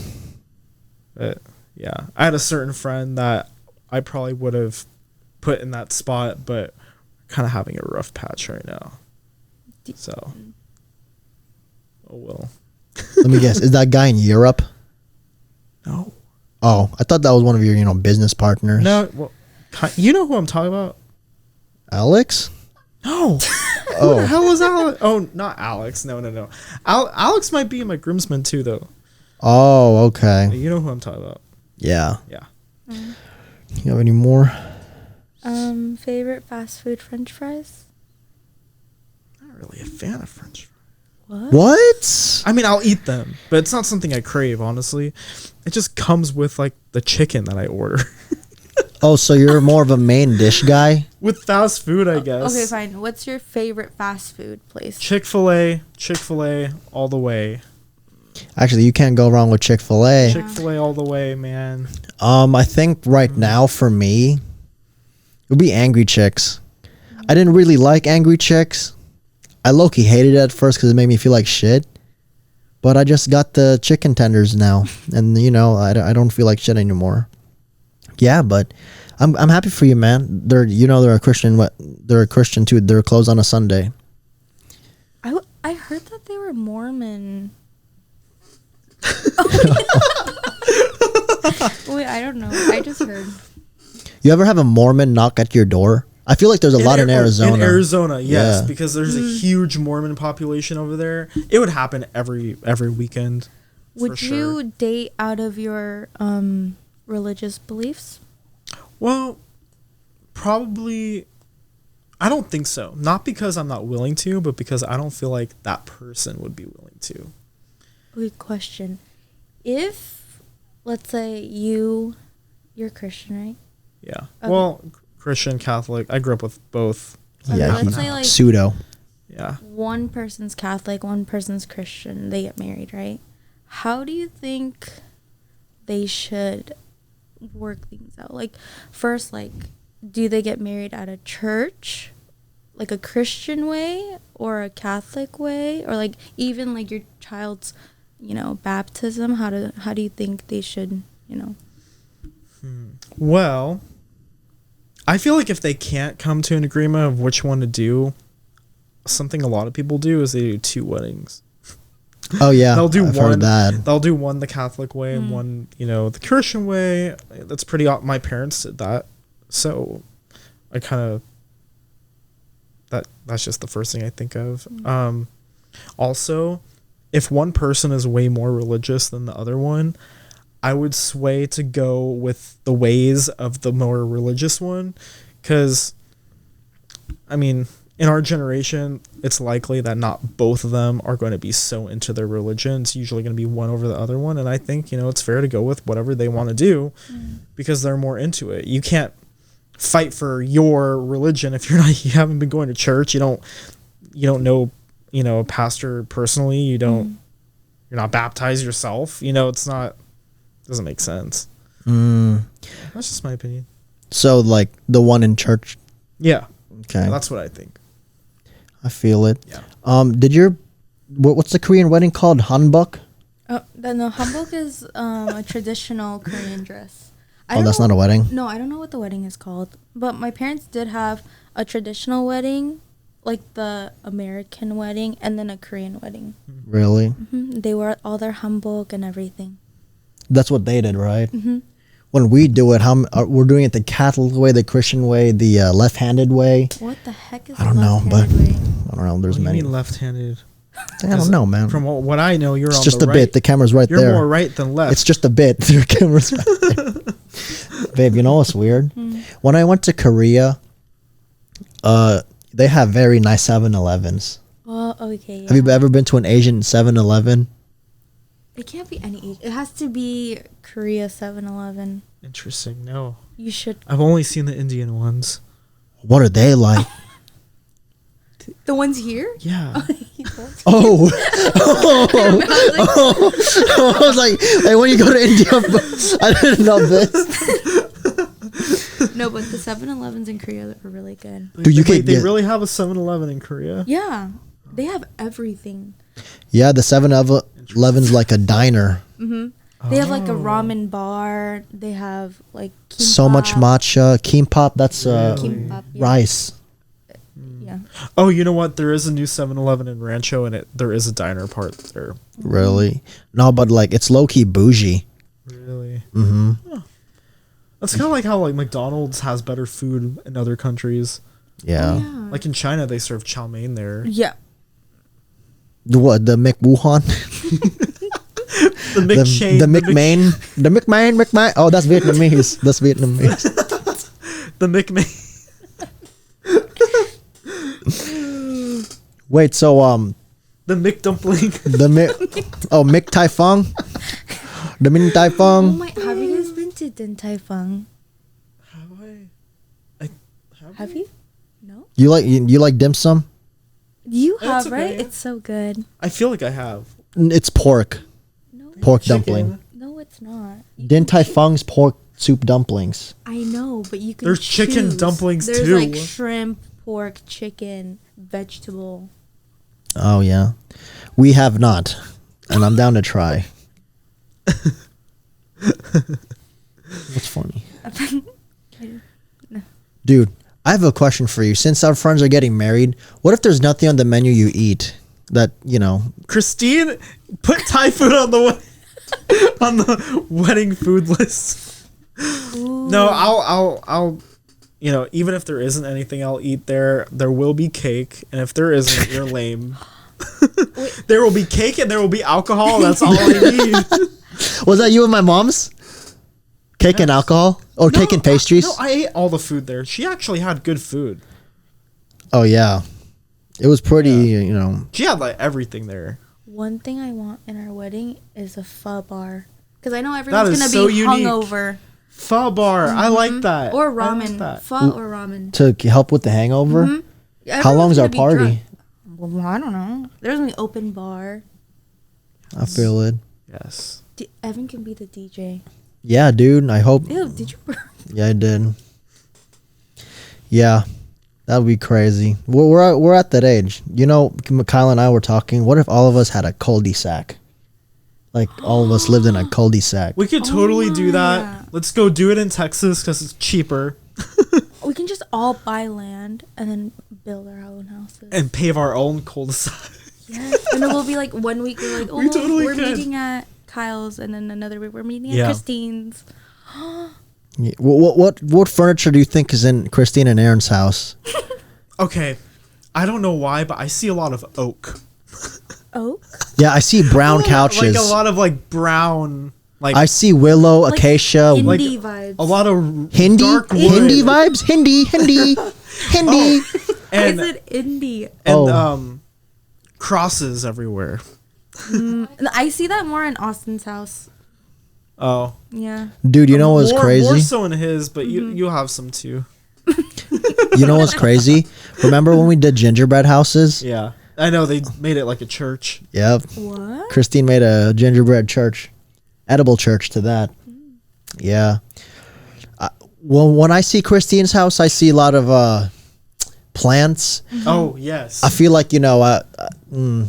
But yeah, I had a certain friend that I probably would have put in that spot, but kind of having a rough patch right now. So, oh well. Let me guess. Is that guy in Europe? No. Oh, I thought that was one of your, business partners. No. Well, you know who I'm talking about? Alex? No. Who the hell is Alex? Oh, not Alex. No. Alex might be my groomsman too, though. Oh, okay. You know who I'm talking about? Yeah. Yeah. You have any more? Favorite fast food French fries? Not really a fan of French fries. What? I mean, I'll eat them, but it's not something I crave, honestly. It just comes with like the chicken that I order. Oh, so you're more of a main dish guy? With fast food, I guess. Okay, fine. What's your favorite fast food place? Chick-fil-A all the way. Actually, you can't go wrong with Chick-fil-A. Chick-fil-A all the way, man. I think right now for me, it would be Angry Chicks. I didn't really like Angry Chicks. I low-key hated it at first because it made me feel like shit. But I just got the chicken tenders now, and I don't feel like shit anymore. Yeah, but I'm happy for you, man. They're a Christian. They're a Christian too. They're closed on a Sunday. I heard that they were Mormon. Wait, I don't know. I just heard. You ever have a Mormon knock at your door? I feel like there's a lot in Arizona. In Arizona, yes, Yeah. because there's a huge Mormon population over there. It would happen every weekend. Would you date out of your religious beliefs? Well, probably. I don't think so. Not because I'm not willing to, but because I don't feel like that person would be willing to. Good question. If, let's say you're Christian, right? Yeah. Okay. Well, Christian, Catholic. I grew up with both. Okay, Yeah, let's he's say like pseudo. Yeah. one person's Catholic, one person's Christian. They get married, right? How do you think they should work things out? Like, first, like, do they get married at a church, like a Christian way or a Catholic way, or like even like your child's, baptism? How do you think they should, Well, I feel like if they can't come to an agreement of which one to do, something a lot of people do is they do 2 weddings. Oh yeah, They'll do I've one. heard that. They'll do one the Catholic way and one, the Christian way. That's pretty. My parents did that, so I kind of that's just the first thing I think of. Also, if one person is way more religious than the other one, I would sway to go with the ways of the more religious one, because, I mean, in our generation, it's likely that not both of them are going to be so into their religion. It's usually going to be one over the other one, and I think, it's fair to go with whatever they want to do because they're more into it. You can't fight for your religion if you haven't been going to church. You don't know, a pastor personally. You're not baptized yourself. Doesn't make sense. That's just my opinion. So like the one in church. Yeah. Okay. That's what I think. I feel it. Yeah. What's the Korean wedding called? Hanbok? No, hanbok is a traditional Korean dress. That's not a wedding? No, I don't know what the wedding is called. But my parents did have a traditional wedding, like the American wedding, and then a Korean wedding. Really? Mm-hmm. They wore all their hanbok and everything. That's what they did, right? Mm-hmm. When we do it, we're doing it the Catholic way, the Christian way, the left-handed way. What the heck is I don't know, but way? I don't know. There's What do you many. mean left-handed? I don't know, man. From what I know, you're It's on just the a right. bit. The camera's right You're there. more right than left. It's just a bit. The camera's right there. Babe, you know what's weird? When I went to Korea, they have very nice 7-Elevens. Oh, okay. Yeah. Have you ever been to an Asian 7-Eleven? It can't be any age. It has to be Korea 7-Eleven. Interesting. No. You should. I've only seen the Indian ones. What are they like? The ones here? Yeah. Oh. I was like, hey, when you go to India, I didn't know this. No, but the 7-Elevens in Korea are really good. Dude, you Wait, can't they get- really have a 7-Eleven in Korea? Yeah. They have everything. Yeah, the 7-Eleven's like a diner. Mm-hmm. They have like a ramen bar. They have like kimbap. So much matcha. Kimbap, that's Kimbap, yeah. rice. Yeah. Oh, you know what? There is a new 7-Eleven in Rancho, and there is a diner part there. Really? No, but like it's low-key bougie. Really? Mm-hmm. Huh. That's kind of like how like McDonald's has better food in other countries. Yeah. Oh, yeah. Like in China, they serve chow mein there. Yeah. The what? The McWuhan? The McChain. The McMain? The McMain? Oh, that's Vietnamese. That's Vietnamese. The McMain. Wait, so The McDumpling. Mick Tai Fung? The Min Tai Oh Fung? my! Have you guys been to Din Tai Fung? Have I? Have you? No. You like dim sum? You That's have, right? okay. It's so good. I feel like I have. It's pork. No. Pork Chicken. dumpling. No, it's not. Din Tai Fung's pork soup dumplings. I know, but you can. There's chicken choose. dumplings, There's too. like shrimp, pork, chicken, vegetable. Oh yeah, we have not, and I'm down to try. What's funny, dude? I have a question for you. Since our friends are getting married, what if there's nothing on the menu you eat that Christine, put Thai food on the on the wedding food list. Ooh. No, I'll even if there isn't anything I'll eat there will be cake, and if there isn't, you're lame. There will be cake and there will be alcohol. That's all I need. Was that you and my mom's? Cake and alcohol? Or cake and pastries? No, I ate all the food there. She actually had good food. Oh, yeah. It was pretty, She had like everything there. One thing I want in our wedding is a pho bar, because I know everyone's is gonna so be unique. hungover. Pho bar. I like that. Or I like ramen. that. Pho or ramen. to help with the hangover. Mhm. How Everyone's long's our gonna be party? drunk. Well, I don't know. There's an open bar. I feel it. Yes. Evan can be the DJ. Yeah, dude. I hope. Ew, did you burn? Yeah, I did. Yeah, that would be crazy. We're at that age. Kyle and I were talking. What if all of us had a cul-de-sac? Like all of us lived in a cul-de-sac. We could totally do that. yeah. Let's go do it in Texas because it's cheaper We can just all buy land and then build our own houses. and pave our own cul-de-sac. Yes. And then we'll be like 1 week we're like, oh, We totally we're could. meeting at Kyle's, and then another week we're meeting at Yeah. Christine's. Yeah. What furniture do you think is in Christine and Aaron's house? Okay, I don't know why, but I see a lot of oak. Oh, Yeah, I see brown couches. Like a lot of like brown, like I see willow, like acacia, indie vibes. a lot of Hindi, dark wood. Hindi vibes, Hindi. Oh, I and said indie. and crosses everywhere. I see that more in Austin's house. Oh, Yeah. Dude, you know what's more crazy? so in his, but you have some too. You know what's crazy? Remember when we did gingerbread houses? Yeah, I know they made it like a church. Yep. What? Christine made a gingerbread church, edible church to that. Yeah. Well, when I see Christine's house, I see a lot of plants. Oh yes. I feel like, the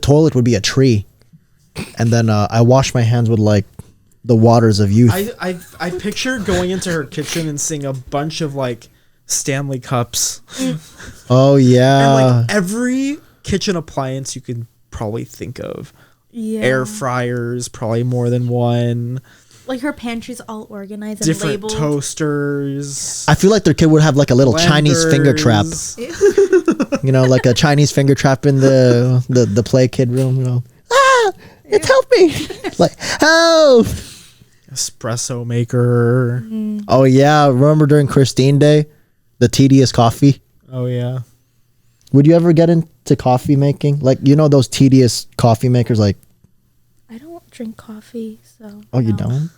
toilet would be a tree. And then I wash my hands with like the waters of youth. I picture going into her kitchen and seeing a bunch of like Stanley cups Oh, and yeah. like every kitchen appliance you could probably think of. Yeah. Air fryers, probably more than one. Like her pantry's all organized and Different labeled. toasters. I feel like their kid would have like a little Chinese finger trap. blenders. Like a Chinese finger trap in the play kid room. It's help me. Like, help. Espresso maker. Oh, yeah. Remember during Christine Day? The tedious coffee? Oh yeah. Would you ever get into coffee making? Like, those tedious coffee makers, like, I don't drink coffee, so. oh, you no. don't?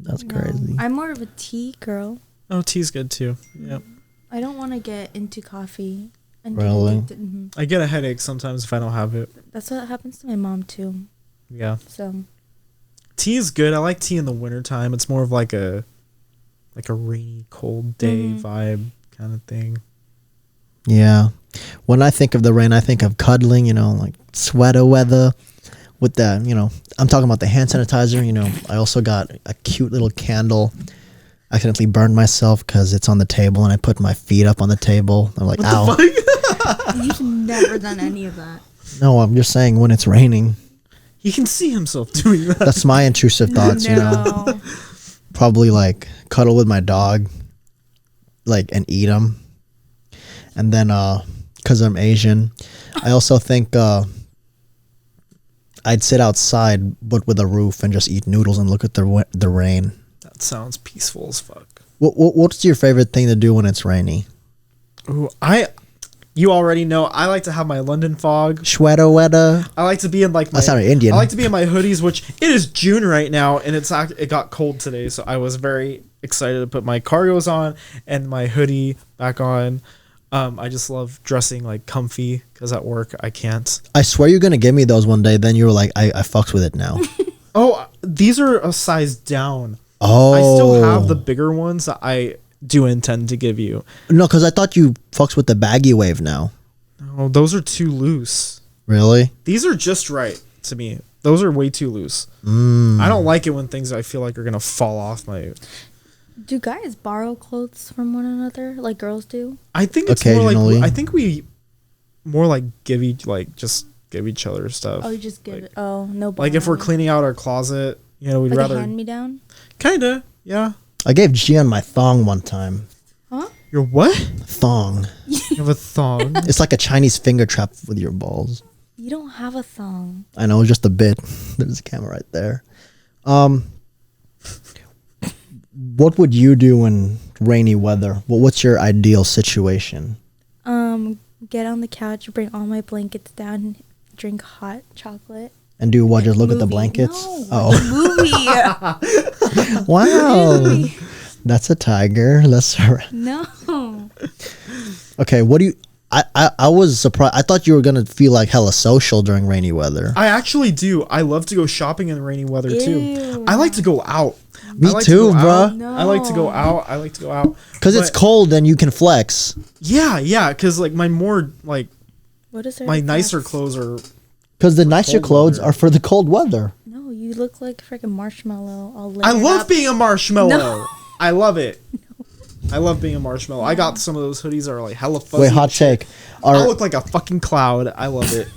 That's No. crazy. I'm more of a tea girl. Oh, tea's good too. Yep. I don't want to get into coffee. And Really? I get a headache sometimes if I don't have it. That's what happens to my mom too. Yeah. So Tea is good. I like tea in the wintertime. It's more of like a rainy, cold day vibe kind of thing. Yeah. When I think of the rain, I think of cuddling, like sweater weather with the, I'm talking about the hand sanitizer. I also got a cute little candle. I accidentally burned myself because it's on the table and I put my feet up on the table. I'm like, ow. you've never done any of that. No, I'm just saying when it's raining. He can see himself doing that. That's my intrusive thoughts, No. Probably like cuddle with my dog, like, and eat them. And then, because I'm Asian, I also think I'd sit outside, but with a roof, and just eat noodles and look at the rain. That sounds peaceful as fuck. What's your favorite thing to do when it's rainy? Ooh, you already know. I like to have my London fog. Sweater weather. I like to be in like my. That sounded Indian. I like to be in my hoodies, which it is June right now, and it got cold today, so I was very excited to put my cargos on and my hoodie back on. I just love dressing like comfy because at work I can't. I swear you're gonna give me those one day. Then you were like, I fucks with it now. Oh, these are a size down. Oh, I still have the bigger ones that I do intend to give you. No, because I thought you fucks with the baggy wave now. Oh, those are too loose. Really? These are just right to me. Those are way too loose. I don't like it when things I feel like are gonna fall off my. Do guys borrow clothes from one another like girls do? I think it's more Occasionally. like I think we more like just give each other stuff. Oh, you just give Like- it. Oh, no. Like if we're borrowing. cleaning out our closet, we'd like rather a hand me down. kinda, yeah. I gave Gian my thong one time. Huh? Your what? Thong. You have a thong. It's like a Chinese finger trap with your balls. You don't have a thong. I know, just a bit. There's a camera right there. What would you do in rainy weather? What's your ideal situation? Get on the couch, bring all my blankets down, drink hot chocolate. And do what? Just look at the Movie. blankets? No, Oh, movie. wow. Movie. That's a tiger. That's No. okay. What do you? I was surprised. I thought you were gonna feel like hella social during rainy weather. I actually do. I love to go shopping in rainy weather too. Ew. I like to go out. Me I like too, to go bruh. out. I like to go out. Because it's But- cold and you can flex. Yeah, because like my more like What is there? my to nicer flex? clothes are Because the nicer Cold clothes weather. are for the cold weather. No, you look like a freaking marshmallow. All lit I love up. being a marshmallow. No. I love it. I love being a marshmallow. I got some of those hoodies that are like hella fuzzy. Wait, hot take. I look like a fucking cloud. I love it.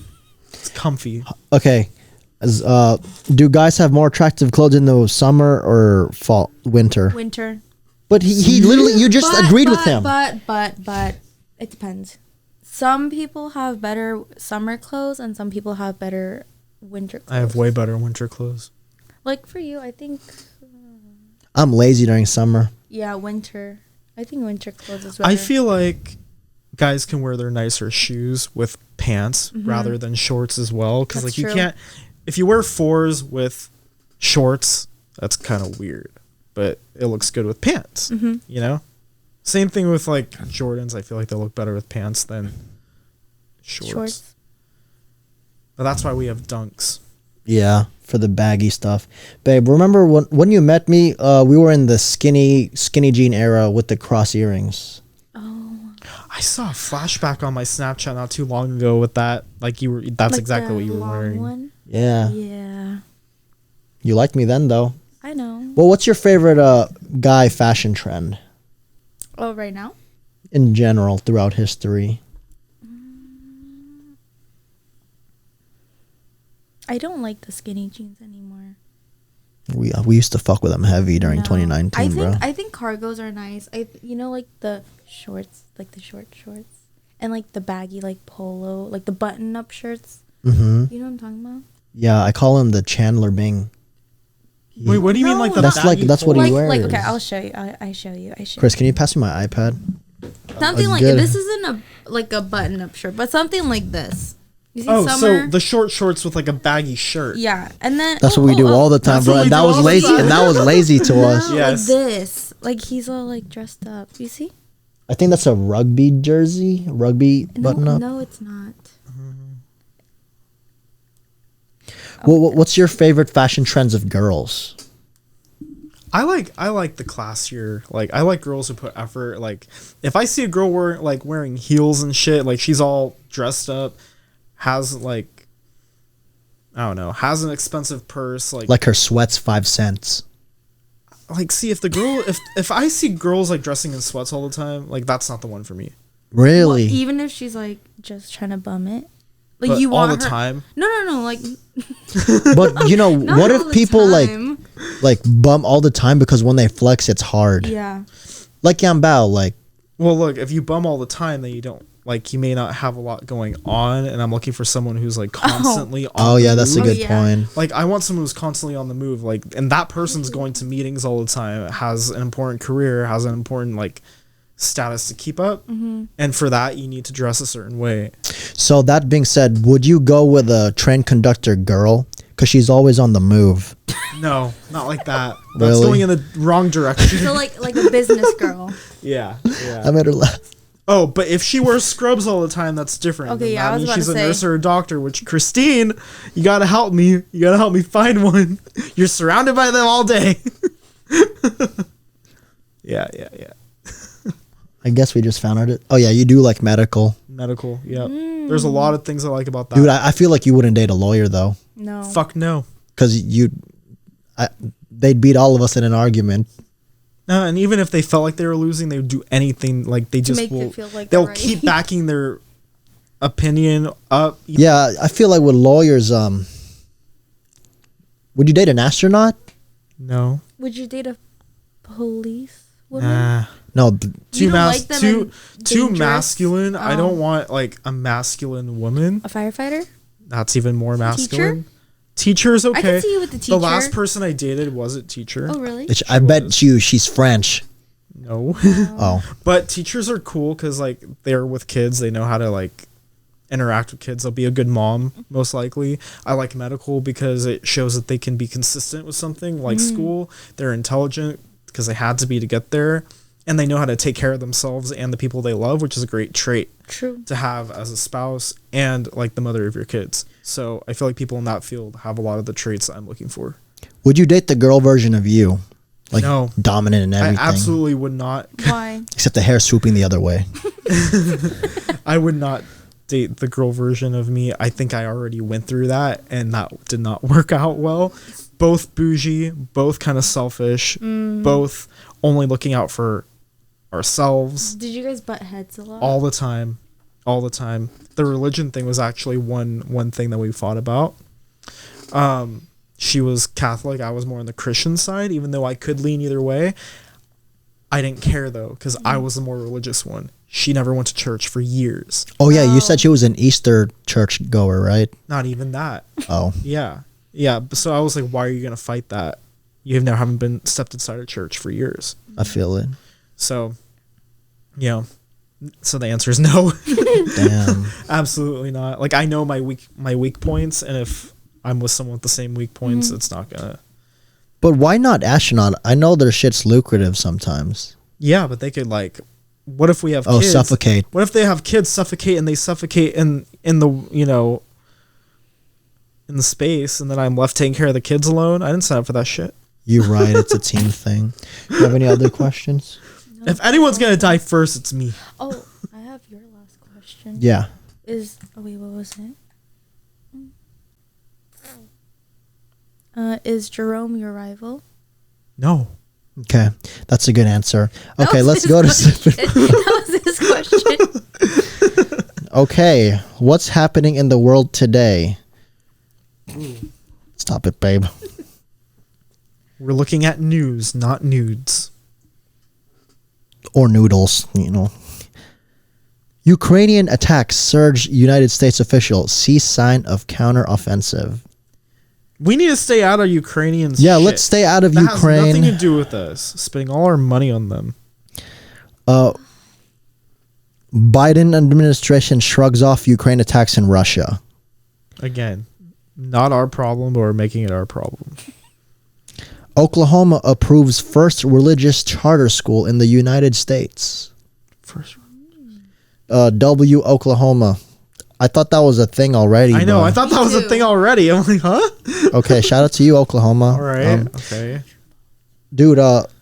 It's comfy. Okay. Do guys have more attractive clothes in the summer or fall, winter? Winter. But he literally, you just agreed with him. But it depends. Some people have better summer clothes and some people have better winter clothes. I have way better winter clothes. Like for you, I think, I'm lazy during summer. yeah, winter. I think winter clothes is better. I feel like guys can wear their nicer shoes with pants rather than shorts as well. Because That's like you true. can't, if you wear fours with shorts, that's kind of weird. But it looks good with pants. You know. Same thing with like Jordans. I feel like they look better with pants than shorts. But that's why we have Dunks. Yeah, for the baggy stuff. Babe, remember when you met me, we were in the skinny jean era with the cross earrings. Oh. I saw a flashback on my Snapchat not too long ago with that. Like you were, that's Like exactly the what you were long wearing. one? Yeah. Yeah. You liked me then, though. I know. Well, what's your favorite guy fashion trend Oh, right now? in general throughout history? I don't like the skinny jeans anymore. We used to fuck with them heavy during No. 2019, bro. I think cargos are nice. You know, like the shorts, like the short shorts, and like the baggy, like polo, like the button-up shirts. Mm-hmm. You know what I'm talking about? Yeah, I call him the Chandler Bing. Wait, what do you mean No, like the That's like- baggy that's what he polo? wears. Like okay, I'll show you. I show you. Chris, can you pass me my iPad? Something like good. this isn't a button-up shirt, but something like this. You see Oh, summer? so the short shorts with like a baggy shirt. Yeah, and then That's what we do all the time, That's bro. what we And that do was all the lazy, time. and that was lazy to us. No, Yes. like this. Like he's all like dressed up. You see? I think that's a rugby jersey, rugby button up. No, it's not. What's your favorite fashion trends of girls? I like the classier. Like I like girls who put effort. Like if I see a girl wearing heels and shit, like she's all dressed up, has like I don't know, has an expensive purse, Like her sweats 5 cents. like see if the girl if I see girls like dressing in sweats all the time, like that's not the one for me. Really? Even if she's like just trying to bum it, like But you all want the her- time. No, like But you know, not what all if the people time. like bum all the time because when they flex, it's hard. Yeah. Like Yambao, like Well, look, if you bum all the time, then you don't like you may not have a lot going on, and I'm looking for someone who's like constantly on. oh the yeah, that's a move. good yeah. point. Like I want someone who's constantly on the move, like, and that person's going to meetings all the time, has an important career, has an important like status to keep up, and for that you need to dress a certain way. So that being said, would you go with a train conductor girl? Because she's always on the move. No, not like that. That's Really? going in the wrong direction. So like a business girl. yeah. I made her laugh. Oh, but if she wears scrubs all the time, that's different. Okay, Then yeah, I that was means about she's to a say. nurse or a doctor. Which Christine, you gotta help me. You gotta help me find one. You're surrounded by them all day. Yeah. I guess we just found it. Oh yeah, you do like medical. Medical. Yeah. There's a lot of things I like about that. Dude, I feel like you wouldn't date a lawyer though. No. Fuck no. Because they'd beat all of us in an argument. No, and even if they felt like they were losing, they would do anything. Like they just make it will. feel like They'll they're right. keep backing their opinion up. Yeah, I feel like with lawyers, would you date an astronaut? No. Would you date a police woman? Nah. No, Too don't like them too and too dangerous? masculine. I Oh. don't want like a masculine woman. A firefighter? That's even more masculine. Teacher's okay. I can see you with the teacher. The last person I dated was a teacher. Oh really? I bet she's French. No. Oh, But teachers are cool because like they're with kids. They know how to like interact with kids. They'll be a good mom, most likely. I like medical because it shows that they can be consistent with something like school. They're intelligent because they had to be to get there. And they know how to take care of themselves and the people they love, which is a great trait True. to have as a spouse and like the mother of your kids. So I feel like people in that field have a lot of the traits that I'm looking for. would you date the girl version of you? Like No. dominant and everything. I absolutely would not. Why? Except the hair swooping the other way. I would not date the girl version of me. I think I already went through that, and that did not work out well. Both bougie, both kind of selfish, both only looking out for ourselves. Did you guys butt heads a lot? All the time. The religion thing was actually one thing that we fought about. She was Catholic. I was more on the Christian side, even though I could lean either way. I didn't care though, because I was the more religious one. She never went to church for years. Oh yeah, you said she was an Easter church goer, right? Not even that. Oh. Yeah. So I was like, why are you gonna fight that? You haven't been stepped inside a church for years. I feel it. So, so the answer is no. Damn. Absolutely not. Like, I know my weak points, and if I'm with someone with the same weak points, it's not gonna. But why not astronaut? I know their shit's lucrative sometimes. Yeah, but they could like. What if we have kids? Suffocate. What if they have kids suffocate and they suffocate in the in the space, and then I'm left taking care of the kids alone? I didn't sign up for that shit. You're right. It's a team thing. You have any other questions? No. If anyone's gonna die first, it's me. Oh, I have your last question. Yeah. What was it? Is Jerome your rival? No. Okay, that's a good answer. Okay, let's go to That was his question. Okay, what's happening in the world today? Stop it, babe. We're looking at news, not nudes. Or noodles, Ukrainian attacks surge. United States official sees sign of counteroffensive. We need to stay out of Ukrainians. Yeah, let's stay out of Ukraine. Has nothing to do with us. Spending all our money on them. Biden administration shrugs off Ukraine attacks in Russia. Again, not our problem, but we're making it our problem. Oklahoma approves first religious charter school in the United States. W Oklahoma. I thought that was a thing already. I know. Bro. I thought that was a thing already. I'm like, huh? Okay, shout out to you, Oklahoma. All right. Okay. Dude,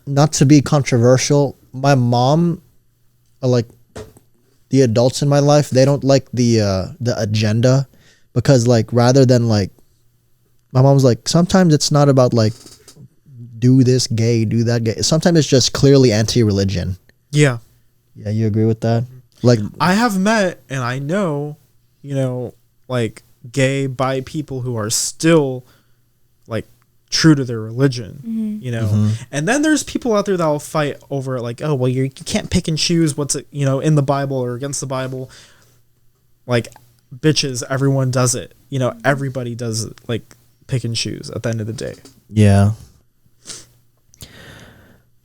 not to be controversial, my mom, like the adults in my life, they don't like the agenda, because like rather than like, my mom's like, sometimes it's not about like do this gay, do that gay. Sometimes it's just clearly anti-religion. Yeah. Yeah, you agree with that? Like, I have met and I know, like gay, bi people who are still like true to their religion, and then there's people out there that will fight over like, oh, well, you can't pick and choose what's, in the Bible or against the Bible. Like, bitches, everyone does it. Everybody does it, like pick and choose at the end of the day. yeah.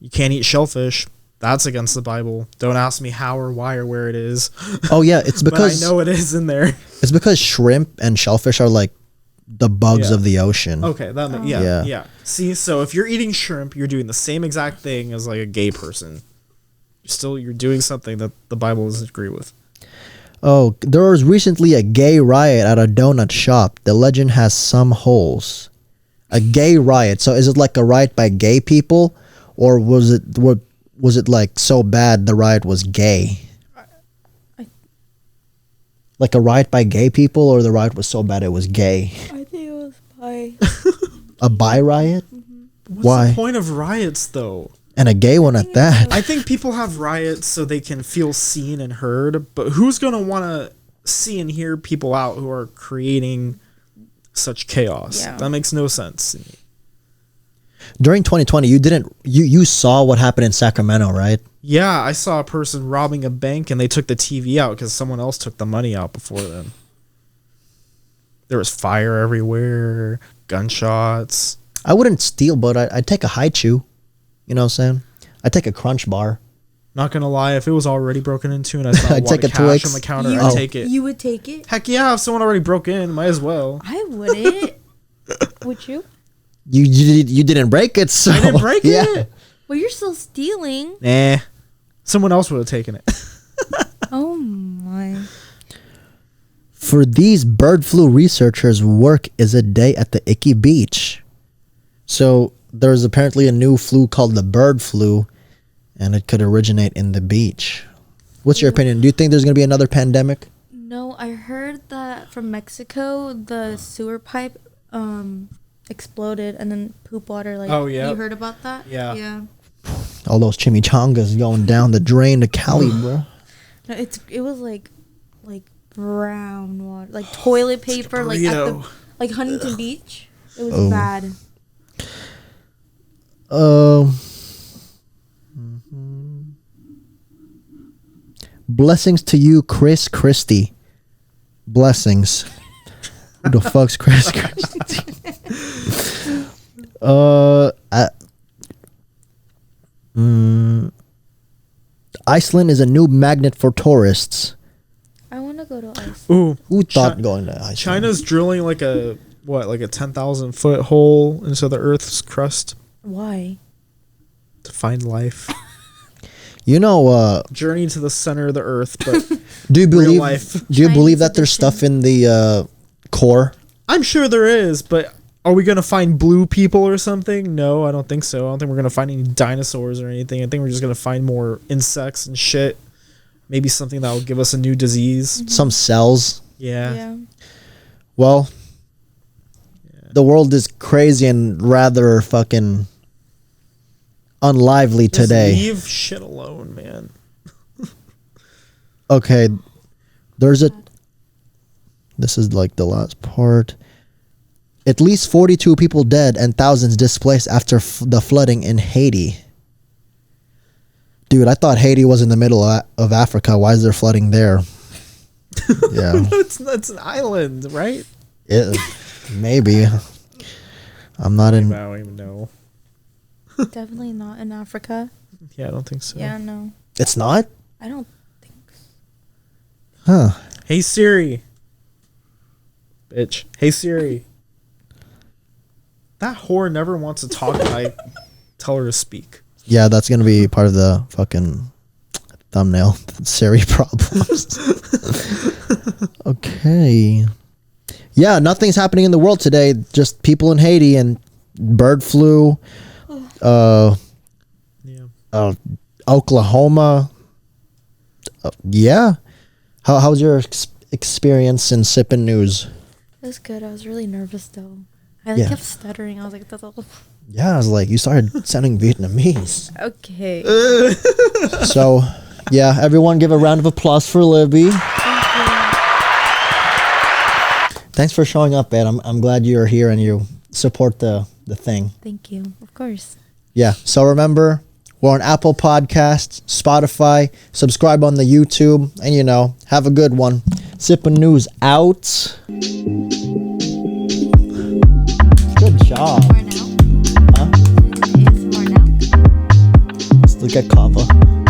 You can't eat shellfish. That's against the Bible. Don't ask me how or why or where it is. Oh yeah, it's because but I know it is in there. It's because shrimp and shellfish are like the bugs of the ocean. Okay, yeah. See, so if you're eating shrimp, you're doing the same exact thing as like a gay person. You're doing something that the Bible doesn't agree with. Oh, there was recently a gay riot at a donut shop. The legend has some holes. A gay riot. So is it like a riot by gay people, or was it like so bad the riot was gay? Like a riot by gay people, or the riot was so bad it was gay? I think it was bi. A bi riot? What's Why? the point of riots, though? And a gay one at that. I think people have riots so they can feel seen and heard, but who's going to want to see and hear people out who are creating such chaos? Yeah. That makes no sense. During 2020, you saw what happened in Sacramento, right? Yeah, I saw a person robbing a bank and they took the TV out because someone else took the money out before them. There was fire everywhere, gunshots. I wouldn't steal, but I'd take a high chew. You know what I'm saying? I'd take a crunch bar. Not gonna lie, if it was already broken into and I saw a I'd lot take of a cash Twix. on the counter, You- I'd take it. You would take it? Heck yeah, if someone already broke in, might as well. I wouldn't. Would you? You didn't break it, so I didn't break yeah. it. Well, you're still stealing. Nah. Someone else would have taken it. Oh my. For these bird flu researchers, work is a day at the icky beach. So there's apparently a new flu called the bird flu, and it could originate in the beach. What's your opinion? Do you think there's going to be another pandemic? No, I heard that from Mexico, the sewer pipe exploded and then poop water. Like, Oh, yeah. You heard about that? Yeah. Yeah. All those chimichangas going down the drain to Cali, bro. No, it was like brown water, like toilet paper, like at the Huntington Beach. It was bad. Blessings to you, Chris Christie. Blessings. Who the fuck's Chris Christie? Iceland is a new magnet for tourists. I want to go to Iceland. Ooh, Who thought going to Iceland? China's drilling like a 10,000 foot hole into the Earth's crust Why? to find life. You know, Journey to the center of the Earth, but do you real believe? life. Do you believe Chinese that there's edition. stuff in the core? I'm sure there is, but are we gonna find blue people or something? No, I don't think so. I don't think we're gonna find any dinosaurs or anything. I think we're just gonna find more insects and shit. Maybe something that will give us a new disease. Some cells? Yeah. Well, the world is crazy and rather fucking unlively Just today. leave shit alone, man. Okay, this is like the last part. At least 42 people dead and thousands displaced after the flooding in Haiti. Dude, I thought Haiti was in the middle of Africa. Why is there flooding there? Yeah. It's an island, right? Maybe. I'm not in. I don't even know. Definitely not in Africa. Yeah, I don't think so. Yeah, no. It's not? I don't think so. Huh. Hey Siri. Bitch. Hey Siri. That whore never wants to talk when I tell her to speak. Yeah, that's going to be part of the fucking thumbnail. Siri problems. Okay. Yeah, nothing's happening in the world today. Just people in Haiti and bird flu. Yeah. Oklahoma. Yeah. How was your experience in Sippin News? It was good. I was really nervous though. I Yeah. kept stuttering. I was like, that's all. Yeah, I was like, you started sounding Vietnamese. Okay. So, yeah, everyone give a round of applause for Libby. Thanks for showing up, Ed. I'm glad you're here and you support the thing. Thank you. Of course. Yeah, so remember, we're on Apple Podcasts, Spotify, subscribe on the YouTube, and have a good one. Sippin' News out. Good job. More now. Huh? ASMR now. Let's look at Kava.